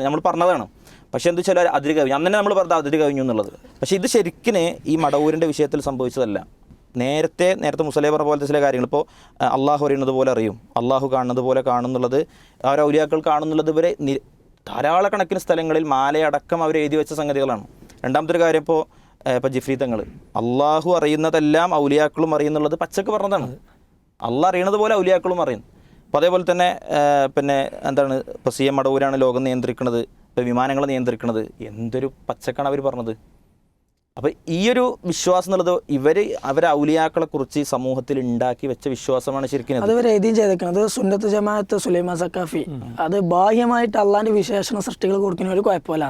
നമ്മൾ പറഞ്ഞതാണ്. പക്ഷെ എന്താ വെച്ചാൽ അതിര് കവിഞ്ഞു, അന്ന് തന്നെ നമ്മൾ പറഞ്ഞത് അതിര് കവിഞ്ഞു എന്നുള്ളത്. പക്ഷേ ഇത് ശരിക്കും ഈ മടവൂരിൻ്റെ വിഷയത്തിൽ സംഭവിച്ചതല്ല. നേരത്തെ മുസ്ലിം പറഞ്ഞ പോലത്തെ ചില കാര്യങ്ങൾ ഇപ്പോൾ അള്ളാഹു അറിയുന്നത് പോലെ അറിയും, അള്ളാഹു കാണുന്നത് പോലെ കാണുന്നുള്ളത്, ആ ഒരു ഔലിയാക്കൾ കാണുന്നുള്ളത് ഇവരെ ധാരാളക്കണക്കിന് സ്ഥലങ്ങളിൽ മാലയടക്കം അവർ എഴുതി വെച്ച സംഗതികളാണ്. രണ്ടാമത്തെ ഒരു കാര്യം ഇപ്പോൾ ജിഫ്രി തങ്ങൾ അള്ളാഹു അറിയുന്നതെല്ലാം ഔലിയാക്കളും അറിയുന്നുള്ളത് പച്ചക്ക് പറഞ്ഞതാണ്. അള്ളാഹ് അറിയണത് പോലെ ഔലിയാക്കളും അറിയുന്നു. അപ്പോൾ അതേപോലെ തന്നെ പിന്നെ എന്താണ് ഇപ്പോൾ സി എം മടവൂരാണ് ലോകം നിയന്ത്രിക്കുന്നത്, ഇപ്പോൾ വിമാനങ്ങൾ നിയന്ത്രിക്കുന്നത്, എന്തൊരു പച്ചക്കാണ് അവർ പറഞ്ഞത്. അപ്പോൾ ഈ ഒരു വിശ്വാസം എന്നുള്ളത് അവരെ ഔലിയാക്കളെ കുറിച്ച് സമൂഹത്തിൽ ഉണ്ടാക്കി വെച്ച വിശ്വാസമാണ് ശരിക്കും. അത് ഇവർ എഴുതിയും ചെയ്തേക്കുന്നത് സുന്നത്ത് ജമാഅത്ത് സുലൈമാൻ സക്കാഫി അത് ബാഹ്യമായിട്ട് അള്ളാന്റെ വിശേഷണ സൃഷ്ടികൾ കൊടുക്കുന്ന ഒരു കുഴപ്പമില്ല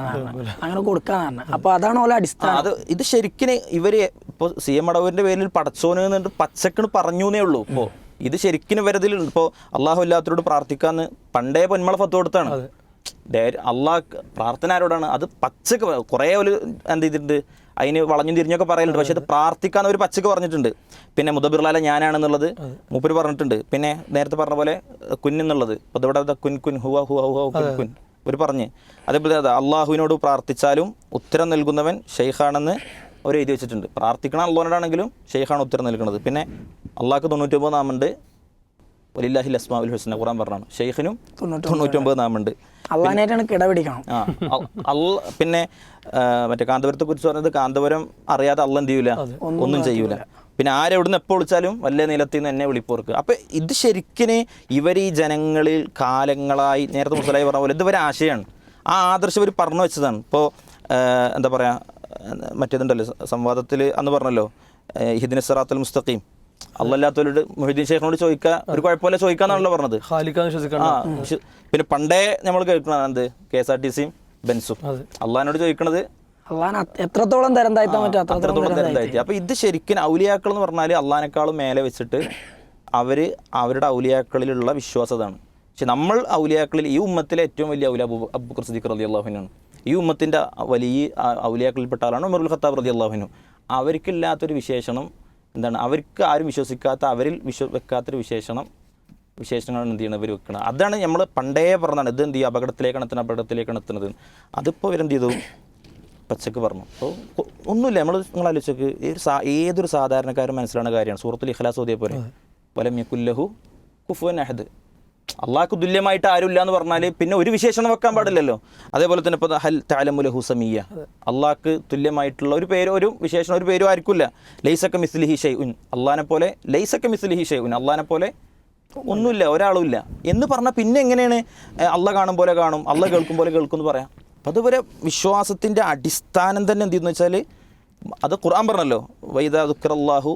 അങ്ങനെ കൊടുക്കാന്നാണ്. അപ്പോൾ അതാണ് ഓല അടിസ്ഥാനം. ഇത് ശരിക്കും ഇവർ ഇപ്പോൾ സി എം മടവൂരിൻ്റെ പേരിൽ പടച്ചോന് എന്നിട്ട് പച്ചക്കിന് പറഞ്ഞു എന്നേ ഉള്ളൂ. ഇപ്പോൾ ഇത് ശരിക്കും ഇവരതിൽ ഇപ്പോൾ അള്ളാഹു അല്ലാത്തവരോട് പ്രാർത്ഥിക്കാന്ന് പണ്ടേ പൊന്മള ഫത്ത് കൊടുത്താണ്. അള്ളാഹ് പ്രാർത്ഥന ആരോടാണ്? അത് പച്ചക്ക് കുറേ ഒരു എന്ത് ചെയ്തിട്ടുണ്ട്, അതിന് വളഞ്ഞും തിരിഞ്ഞൊക്കെ പറയലുണ്ട്. പക്ഷെ അത് പ്രാർത്ഥിക്കാന്ന് ഒരു പച്ചക്ക് പറഞ്ഞിട്ടുണ്ട്. പിന്നെ മുദബിർലാല ഞാനാണെന്നുള്ളത് മൂപ്പര് പറഞ്ഞിട്ടുണ്ട്. പിന്നെ നേരത്തെ പറഞ്ഞ പോലെ കുന്നെന്നുള്ളത് ഇപ്പോൾ ഇവിടെ കുൻ ഹുവ ഹുവ ഹുവ കുൻ ഒരു പറഞ്ഞ്. അതേപോലെ അള്ളാഹുവിനോട് പ്രാർത്ഥിച്ചാലും ഉത്തരം നൽകുന്നവൻ ഷെയ്ഖാണെന്ന് അവർ എഴുതി വെച്ചിട്ടുണ്ട്. പ്രാർത്ഥിക്കണം അള്ളാഹിനോടാണെങ്കിലും ഷെയ്ഖാണ് ഉത്തരം നൽകുന്നത്. പിന്നെ അള്ളാഹ്ക്ക് 99 നാമുണ്ട്, വലില്ലാഹിൽ അസ്മാഉൽ ഹുസ്ന ഖുർആൻ പറഞ്ഞാണ്. ഷെയ്ഖിനും 99 നാമുണ്ട്. അള്ളാഹിനായിട്ടാണ് കിടപിടിക്കണം. പിന്നെ മറ്റേ കാന്തപുരത്തെ കുറിച്ച് പറഞ്ഞത് കാന്തപുരം അറിയാതെ അള്ള എന്ത് ചെയ്യൂല, ഒന്നും ചെയ്യൂല. പിന്നെ ആരെവിടുന്ന് എപ്പോൾ വിളിച്ചാലും വല്ല നിലത്തിൽ നിന്ന് എന്നെ വിളിപ്പോർക്ക്. അപ്പം ഇത് ശരിക്കും ഇവർ ഈ ജനങ്ങളിൽ കാലങ്ങളായി നേരത്തെ മുസ്ലായി പറഞ്ഞ പോലെ ഇതുവരെ ആശയമാണ്. ആ ആദർശം ഇവർ പറഞ്ഞു വെച്ചതാണ്. ഇപ്പോൾ എന്താ പറയുക മറ്റേതുണ്ടല്ലോ സംവാദത്തിൽ അന്ന് പറഞ്ഞല്ലോ ഇഹ്ദിന സിറാത്തുൽ മുസ്തഖീം, അള്ളല്ലാത്തവരോട് മൊഹീദ്ദീൻ ഷെയ്ഖിനോട് ചോദിക്കുക, ഒരു കുഴപ്പമില്ല ചോദിക്കാന്നാണല്ലോ പറഞ്ഞത്. പിന്നെ പണ്ടേ നമ്മൾ കേൾക്കണം എന്ത് KSRTC ബെൻസും അള്ളഹാനോട് ചോദിക്കണത് എത്രത്തോളം തരം താഴ്ത്താൻ പറ്റും അത്രത്തോളം തരം താഴ്ത്തി. അപ്പോൾ ഇത് ശരിക്കും ഔലിയാക്കൾ എന്ന് പറഞ്ഞാൽ അള്ളഹാനേക്കാളും മേലെ വെച്ചിട്ട് അവരുടെ ഔലിയാക്കളിലുള്ള വിശ്വാസതാണ്. പക്ഷെ നമ്മൾ ഔലിയാക്കളിൽ ഈ ഉമ്മത്തിലെ ഏറ്റവും വലിയ ഔലിയ അബൂബക്കർ സിദ്ദീഖ് റളിയല്ലാഹു അൻഹു, ഈ ഉമ്മത്തിൻ്റെ വലിയ ഔലിയാക്കളിൽപ്പെട്ട ആളാണ് ഉമറുൽ ഖത്താബ് റളിയല്ലാഹു അൻഹു. അവർക്കില്ലാത്തൊരു വിശേഷണം എന്താണ്, അവർക്ക് ആരും വിശ്വസിക്കാത്ത, അവരിൽ വെക്കാത്തൊരു വിശേഷണങ്ങളാണ് എന്ത് ചെയ്യണം ഇവർ വെക്കണം. അതാണ് നമ്മൾ പണ്ടേ പറഞ്ഞതാണ്. ഇത് എന്ത് ചെയ്യും, അപകടത്തിലേക്കാണ് എത്തുന്നത്. അതിപ്പോൾ ഇവരെന്ത് ചെയ്തു, പച്ചക്ക് പറഞ്ഞു. അപ്പോൾ ഒന്നുമില്ല, നിങ്ങൾ ആലോചിച്ചൊക്കെ ഏതൊരു സാധാരണക്കാരൻ മനസ്സിലാവുന്ന കാര്യമാണ്. സൂറത്തുൽ ഇഖ്ലാസ് ഓതിയ പോലെ വലം യകുല്ലഹു കുഫുവൻ അഹദ്, അള്ളാഹ്ക്ക് തുല്യമായിട്ട് ആരുമില്ല എന്ന് പറഞ്ഞാൽ പിന്നെ ഒരു വിശേഷണം വെക്കാൻ പാടില്ലല്ലോ. അതേപോലെ തന്നെ ഇപ്പോൾ ഹൽ തഅലമു ലഹു സമീയ, അള്ളാഹ്ക്ക് തുല്യമായിട്ടുള്ള ഒരു പേര്, ഒരു വിശേഷണം, ഒരു പേരും ആർക്കില്ല. ലൈസക മിസ്ലിഹി ഷൈഉൻ, അള്ളാഹിനെ പോലെ ലൈസക മിസ്ലിഹി ഷൈഉൻ, അള്ളാഹിനെ പോലെ ഒന്നുമില്ല, ഒരാളുമില്ല എന്ന് പറഞ്ഞാൽ പിന്നെ എങ്ങനെയാണ് അള്ളാഹ് കാണും പോലെ കാണും, അള്ളാഹ് കേൾക്കും പോലെ കേൾക്കും എന്ന് പറയാം. അപ്പോൾ അതുവരെ വിശ്വാസത്തിൻ്റെ അടിസ്ഥാനം തന്നെ എന്ത് ചെയ്യുന്നു വെച്ചാൽ അത് ഖുർആൻ പറഞ്ഞല്ലോ, വൈദാ ദുക്കിറല്ലാഹു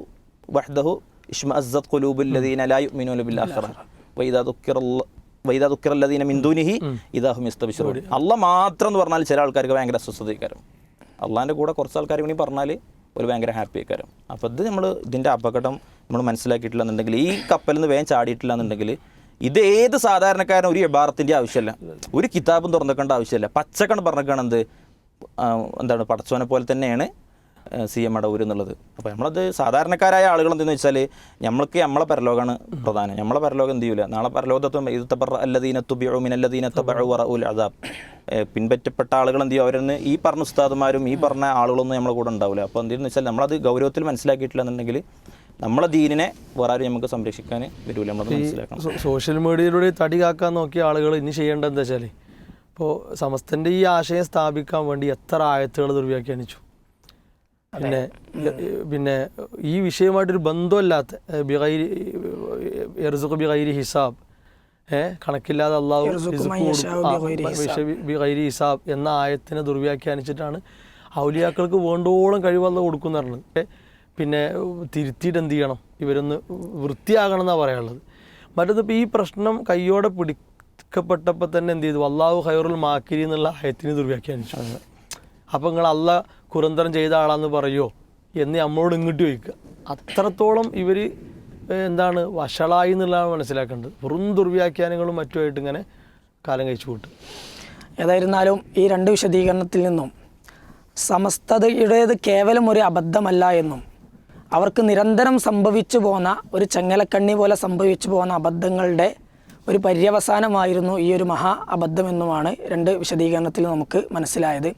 വഹ്ദഹു ഇശ്മഅസ്സത് ഖുലൂബുൽ ലദീന ലാ യുഅ്മിനൂന ബിൽ ആഖിറ വൈദാ ദുക്കിറല്ലദീന മിൻ ദൂനിഹി ഇദാ ഹും യസ്തബ്ശിറൂൻ. അള്ളാഹ് മാത്രം എന്ന് പറഞ്ഞാൽ ചില ആൾക്കാർക്ക് ഭയങ്കര അസ്വസ്ഥതയ്ക്കാരം, അള്ളാഹിൻ്റെ കൂടെ കുറച്ച് ആൾക്കാർ കൂടി പറഞ്ഞാൽ ഒരു ഭയങ്കര ഹാപ്പി ആയിക്കാരം. അപ്പോൾ ഇതിൻ്റെ അപകടം നമ്മൾ മനസ്സിലാക്കിയിട്ടില്ല എന്നുണ്ടെങ്കിൽ, ഈ കപ്പലിൽ നിന്ന് വേഗം ചാടിയിട്ടില്ല എന്നുണ്ടെങ്കിൽ, ഇത് ഏത് സാധാരണക്കാരനും ഒരു ഇബാറത്തിൻ്റെ ആവശ്യമില്ല, ഒരു കിതാബും തുറന്നിക്കേണ്ട ആവശ്യമില്ല. പച്ചക്കണ് പറഞ്ഞേക്കാണ് എന്താണ് പടച്ചോനെ പോലെ തന്നെയാണ് CM മടവൂർ എന്നുള്ളത്. അപ്പോൾ നമ്മളത് സാധാരണക്കാരായ ആളുകൾ എന്തെന്ന് വെച്ചാൽ നമ്മളെ പരലോകമാണ് പ്രധാനം. നമ്മളെ പരലോകം എന്ത് ചെയ്യൂല, നാളെ പരലോകത്തും പിൻപറ്റപ്പെട്ട ആളുകൾ എന്ത് ചെയ്യും, അവരെന്ന് ഈ പറഞ്ഞ ഉസ്താദുമാരും ഈ പറഞ്ഞ ആളുകളൊന്നും നമ്മളെ കൂടെ ഉണ്ടാവില്ല. അപ്പോൾ എന്തെന്ന് വെച്ചാൽ നമ്മളത് ഗൗരവത്തിൽ മനസ്സിലാക്കിയിട്ടില്ല എന്നുണ്ടെങ്കിൽ നമ്മളെ ദീനിനെ വേറെ ആരും നമുക്ക് സംരക്ഷിക്കാൻ വരില്ല. നമ്മളത് മനസ്സിലാക്കണം. സോഷ്യൽ മീഡിയയിലൂടെ തടി കാക്കാൻ നോക്കിയ ആളുകൾ ഇനി ചെയ്യേണ്ടത് എന്താ വെച്ചാൽ, ഇപ്പോൾ സമസ്തൻ്റെ ഈ ആശയം സ്ഥാപിക്കാൻ വേണ്ടി എത്ര ആയത്തുകൾ ദുർവ്യാഖ്യാനിച്ചു. പിന്നെ ഈ വിഷയമായിട്ടൊരു ബന്ധമില്ലാത്ത ബിഗൈരി ഹിസാബ്, കണക്കില്ലാതെ അള്ളാഹു ബിഗൈരി ഹിസാബ് എന്ന ആയത്തിനെ ദുർവ്യാഖ്യാനിച്ചിട്ടാണ് ഔലിയാക്കൾക്ക് വേണ്ടോളം കഴിവല്ല കൊടുക്കുന്ന പറഞ്ഞത്. പിന്നെ തിരുത്തിയിട്ട് എന്ത് ചെയ്യണം, ഇവരൊന്ന് വൃത്തിയാകണം എന്നാണ് പറയാനുള്ളത്. മറ്റേതിപ്പോൾ ഈ പ്രശ്നം കയ്യോടെ പിടിക്കപ്പെട്ടപ്പോൾ തന്നെ എന്ത് ചെയ്തു, അള്ളാഹു ഖൈറുൽ മാക്കിരി എന്നുള്ള ആയത്തിന് ദുർവ്യാഖ്യാനിച്ചു. അപ്പോൾ നിങ്ങൾ അല്ല കുറന്തരം ചെയ്ത ആളാന്ന് പറയുമോ എന്ന് നമ്മളോട് ഇങ്ങോട്ട് ചോദിക്കുക. അത്രത്തോളം ഇവർ എന്താണ് വഷളായി എന്നുള്ളതാണ് മനസ്സിലാക്കേണ്ടത്. വെറും ദുർവ്യാഖ്യാനങ്ങളും മറ്റുമായിട്ട് ഇങ്ങനെ കാലം കഴിച്ചു കൂട്ടും. ഏതായിരുന്നാലും ഈ രണ്ട് വിശദീകരണത്തിൽ നിന്നും സമസ്തയുടേത് കേവലം ഒരു അബദ്ധമല്ല എന്നും അവർക്ക് നിരന്തരം സംഭവിച്ചു പോന്ന ഒരു ചെങ്ങലക്കണ്ണി പോലെ സംഭവിച്ചു പോകുന്ന അബദ്ധങ്ങളുടെ ഒരു പര്യവസാനമായിരുന്നു ഈ ഒരു മഹാ അബദ്ധമെന്നുമാണ് രണ്ട് വിശദീകരണത്തിൽ നമുക്ക് മനസ്സിലായത്.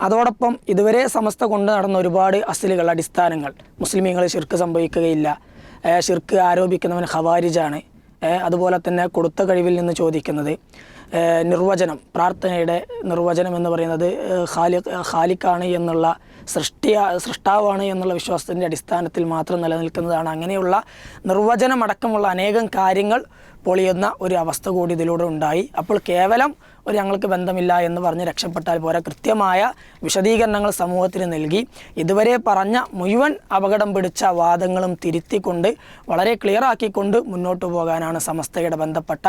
അതോടൊപ്പം ഇതുവരെ സമസ്ത കൊണ്ട് നടന്ന ഒരുപാട് അസ്ലുകൾ, അടിസ്ഥാനങ്ങൾ, മുസ്ലിമീങ്ങൾ ശിർക്ക് സംഭവിക്കുകയില്ല, ശിർക്ക് ആരോപിക്കുന്നവൻ ഖവാരിജാണ്, അതുപോലെ തന്നെ കൊടുത്ത കഴിവിൽ നിന്ന് ചോദിക്കുന്നത്, നിർവചനം, പ്രാർത്ഥനയുടെ നിർവചനം എന്ന് പറയുന്നത് ഖാലിഖാണ് എന്നുള്ള സൃഷ്ടാവാണ് എന്നുള്ള വിശ്വാസത്തിൻ്റെ അടിസ്ഥാനത്തിൽ മാത്രം നിലനിൽക്കുന്നതാണ്. അങ്ങനെയുള്ള നിർവചനമടക്കമുള്ള അനേകം കാര്യങ്ങൾ പൊളിയുന്ന ഒരു അവസ്ഥ കൂടി ഇതിലൂടെ ഉണ്ടായി. അപ്പോൾ കേവലം ഒരു ഞങ്ങൾക്ക് ബന്ധമില്ല എന്ന് പറഞ്ഞ് രക്ഷപ്പെട്ടാൽ പോരാ, കൃത്യമായ വിശദീകരണങ്ങൾ സമൂഹത്തിന് നൽകി ഇതുവരെ പറഞ്ഞ മുഴുവൻ അപകടം പിടിച്ച വാദങ്ങളും തിരുത്തിക്കൊണ്ട് വളരെ ക്ലിയറാക്കിക്കൊണ്ട് മുന്നോട്ട് പോകാനാണ് സമസ്തയുടെ ബന്ധപ്പെട്ട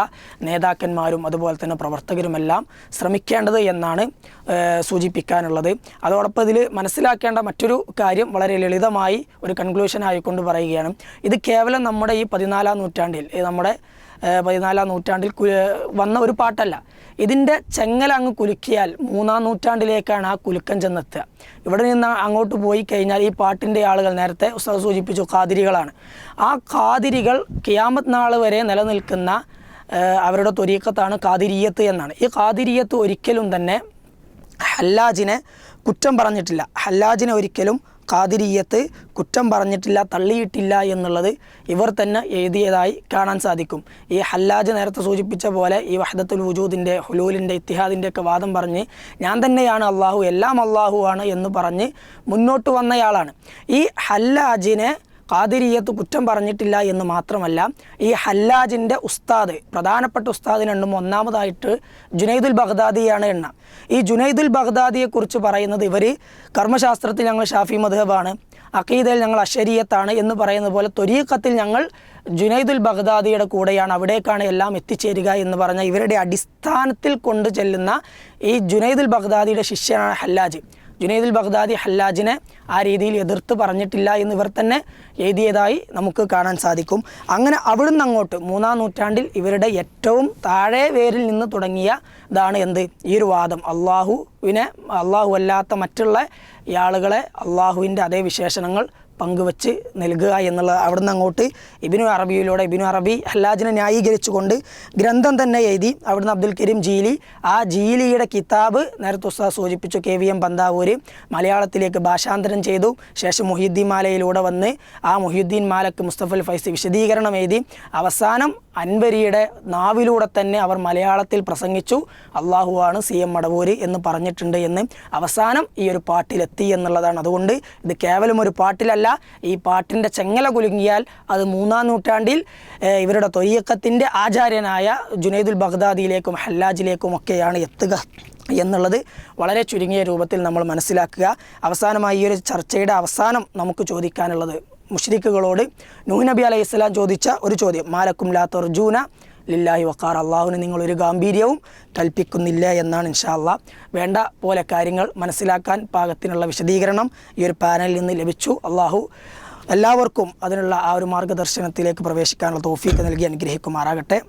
നേതാക്കന്മാരും അതുപോലെ തന്നെ പ്രവർത്തകരുമെല്ലാം ശ്രമിക്കേണ്ടത് എന്നാണ് സൂചിപ്പിക്കാനുള്ളത്. അതോടൊപ്പം ഇതിൽ മനസ്സിലാക്കേണ്ട മറ്റൊരു കാര്യം വളരെ ലളിതമായി ഒരു കൺക്ലൂഷൻ ആയിക്കൊണ്ട് പറയുകയാണ്. ഇത് കേവലം നമ്മുടെ ഈ 14-ാം നൂറ്റാണ്ടിൽ നമ്മുടെ 14-ാം നൂറ്റാണ്ടിൽ വന്ന ഒരു പാട്ടല്ല. ഇതിൻ്റെ ചെങ്ങല അങ്ങ് കുലുക്കിയാൽ 3-ാം നൂറ്റാണ്ടിലേക്കാണ് ആ കുലുക്കം ചെന്നെത്തുക. ഇവിടെ നിന്ന് അങ്ങോട്ട് പോയി കഴിഞ്ഞാൽ ഈ പാട്ടിൻ്റെ ആളുകൾ, നേരത്തെ ഉസ്താദ് സൂചിപ്പിച്ചു, ഖാദിരികളാണ്. ആ ഖാദിരികൾ ഖിയാമത്ത് നാൾ വരെ നിലനിൽക്കുന്ന അവരുടെ ത്വരീഖത്താണ് ഖാദിരിയത്ത് എന്നാണ്. ഈ ഖാദിരിയത്ത് ഒരിക്കലും തന്നെ ഹല്ലാജിനെ കുറ്റം പറഞ്ഞിട്ടില്ല. ഹല്ലാജിനെ ഒരിക്കലും ഖാദിരിയത്ത് കുറ്റം പറഞ്ഞിട്ടില്ല, തള്ളിയിട്ടില്ല എന്നുള്ളത് ഇവർ തന്നെ എഴുതിയതായി കാണാൻ സാധിക്കും. ഈ ഹല്ലാജ് നേരത്തെ സൂചിപ്പിച്ച പോലെ ഈ വഹദത്തുൽ വജൂദിൻ്റെ, ഹുലൂലിൻ്റെ, ഇത്തിഹാദിൻ്റെ ഒക്കെ വാദം പറഞ്ഞ് ഞാൻ തന്നെയാണ് അള്ളാഹു, എല്ലാം അള്ളാഹു ആണ് എന്ന് പറഞ്ഞ് മുന്നോട്ട് വന്നയാളാണ്. ഈ ഹല്ലാജിനെ ഖാദിരിയത്ത് കുറ്റം പറഞ്ഞിട്ടില്ല എന്ന് മാത്രമല്ല, ഈ ഹല്ലാജിൻ്റെ ഉസ്താദ്, പ്രധാനപ്പെട്ട ഉസ്താദിന് എണ്ണും ഒന്നാമതായിട്ട് ജുനൈദുൽ ബഗ്ദാദിയാണ് എണ്ണ. ഈ ജുനൈദുൽ ബഗ്ദാദിയെക്കുറിച്ച് പറയുന്നത് ഇവർ കർമ്മശാസ്ത്രത്തിൽ ഞങ്ങൾ ഷാഫി മദ്ഹബാണ്, അഖീദയിൽ ഞങ്ങൾ അശരീയത്താണ് എന്ന് പറയുന്ന പോലെ ത്വരീഖത്തിൽ ഞങ്ങൾ ജുനൈദുൽ ബഗ്ദാദിയുടെ കൂടെയാണ്, അവിടേക്കാണ് എല്ലാം എത്തിച്ചേരുക എന്ന് പറഞ്ഞ ഇവരുടെ അടിസ്ഥാനത്തിൽ കൊണ്ടു ചെല്ലുന്ന ഈ ജുനൈദുൽ ബഗ്ദാദിയുടെ ശിഷ്യനാണ് ഹല്ലാജ്. ജുനൈദുൽ ബഗ്ദാദി ഹല്ലാജിനെ ആ രീതിയിൽ എതിർത്ത് പറഞ്ഞിട്ടില്ല എന്ന് ഇവർ തന്നെ എഴുതിയതായി നമുക്ക് കാണാൻ സാധിക്കും. അങ്ങനെ അവിടുന്ന് അങ്ങോട്ട് 3-ാം നൂറ്റാണ്ടിൽ ഇവരുടെ ഏറ്റവും താഴെ വേരിൽ നിന്ന് തുടങ്ങിയ ഇതാണ് എന്ത്, ഈ ഒരു വാദം, അള്ളാഹു അല്ലാത്ത മറ്റുള്ള ആളുകളെ അള്ളാഹുവിൻ്റെ അതേ വിശേഷണങ്ങൾ പങ്കുവച്ച് നൽകുക എന്നുള്ളത്. അവിടുന്ന് അങ്ങോട്ട് ഇബ്നു അറബി ഹല്ലാജിനെ ന്യായീകരിച്ചുകൊണ്ട് ഗ്രന്ഥം തന്നെ എഴുതി. അവിടുന്ന് അബ്ദുൽ കരീം ജീലി, ആ ജീലിയുടെ കിതാബ് നേരത്തെ ഉസ്താദ് സൂചിപ്പിച്ചു KVM പന്താവൂർ മലയാളത്തിലേക്ക് ഭാഷാന്തരം ചെയ്തു. ശേഷം മുഹ്യിദ്ദീൻ മാലയിലൂടെ വന്ന് ആ മുഹ്യിദ്ദീൻ മാലക്ക് മുസ്തഫൽ ഫൈസി വിശദീകരണം എഴുതി. അവസാനം അൻവരിയുടെ നാവിലൂടെ തന്നെ അവർ മലയാളത്തിൽ പ്രസംഗിച്ചു, അള്ളാഹുവാണ് CM മടവൂർ എന്ന് പറഞ്ഞിട്ടുണ്ട് എന്ന് അവസാനം ഈ ഒരു പാട്ടിലെത്തി എന്നുള്ളതാണ്. അതുകൊണ്ട് ഇത് കേവലം ഒരു പാട്ടിലല്ല, ഈ പാട്ടിൻ്റെ ചെങ്ങല കുലുങ്ങിയാൽ അത് 3-ാം നൂറ്റാണ്ടിൽ ഇവരുടെ ത്വരീഖത്തിൻ്റെ ആചാര്യനായ ജുനൈദുൽ ബഗ്ദാദിയിലേക്കും ഹല്ലാജിലേക്കും ഒക്കെയാണ് എത്തുക എന്നുള്ളത് വളരെ ചുരുങ്ങിയ രൂപത്തിൽ നമ്മൾ മനസ്സിലാക്കുക. അവസാനമായി ഈ ഒരു ചർച്ചയുടെ അവസാനം നമുക്ക് ചോദിക്കാനുള്ളത്, മുശ്രിക്കുകളോട് നൂഹ് നബി അലൈഹി സ്വലാം ചോദിച്ച ഒരു ചോദ്യം, മാലക്കും ലാ തർജൂന ലില്ലാഹി വഖാർ, അള്ളാഹുവിന് നിങ്ങളൊരു ഗാംഭീര്യവും കൽപ്പിക്കുന്നില്ല എന്നാണ്. ഇൻഷാ അല്ലാഹ് വേണ്ട പോലെ കാര്യങ്ങൾ മനസ്സിലാക്കാൻ പാകത്തിനുള്ള വിശദീകരണം ഈ ഒരു പാനലിൽ നിന്ന് ലഭിച്ചു. അള്ളാഹു എല്ലാവർക്കും അതിനുള്ള ആ ഒരു മാർഗദർശനത്തിലേക്ക് പ്രവേശിക്കാനുള്ള തൗഫീഖ് നൽകി അനുഗ്രഹിക്കുമാറാകട്ടെ.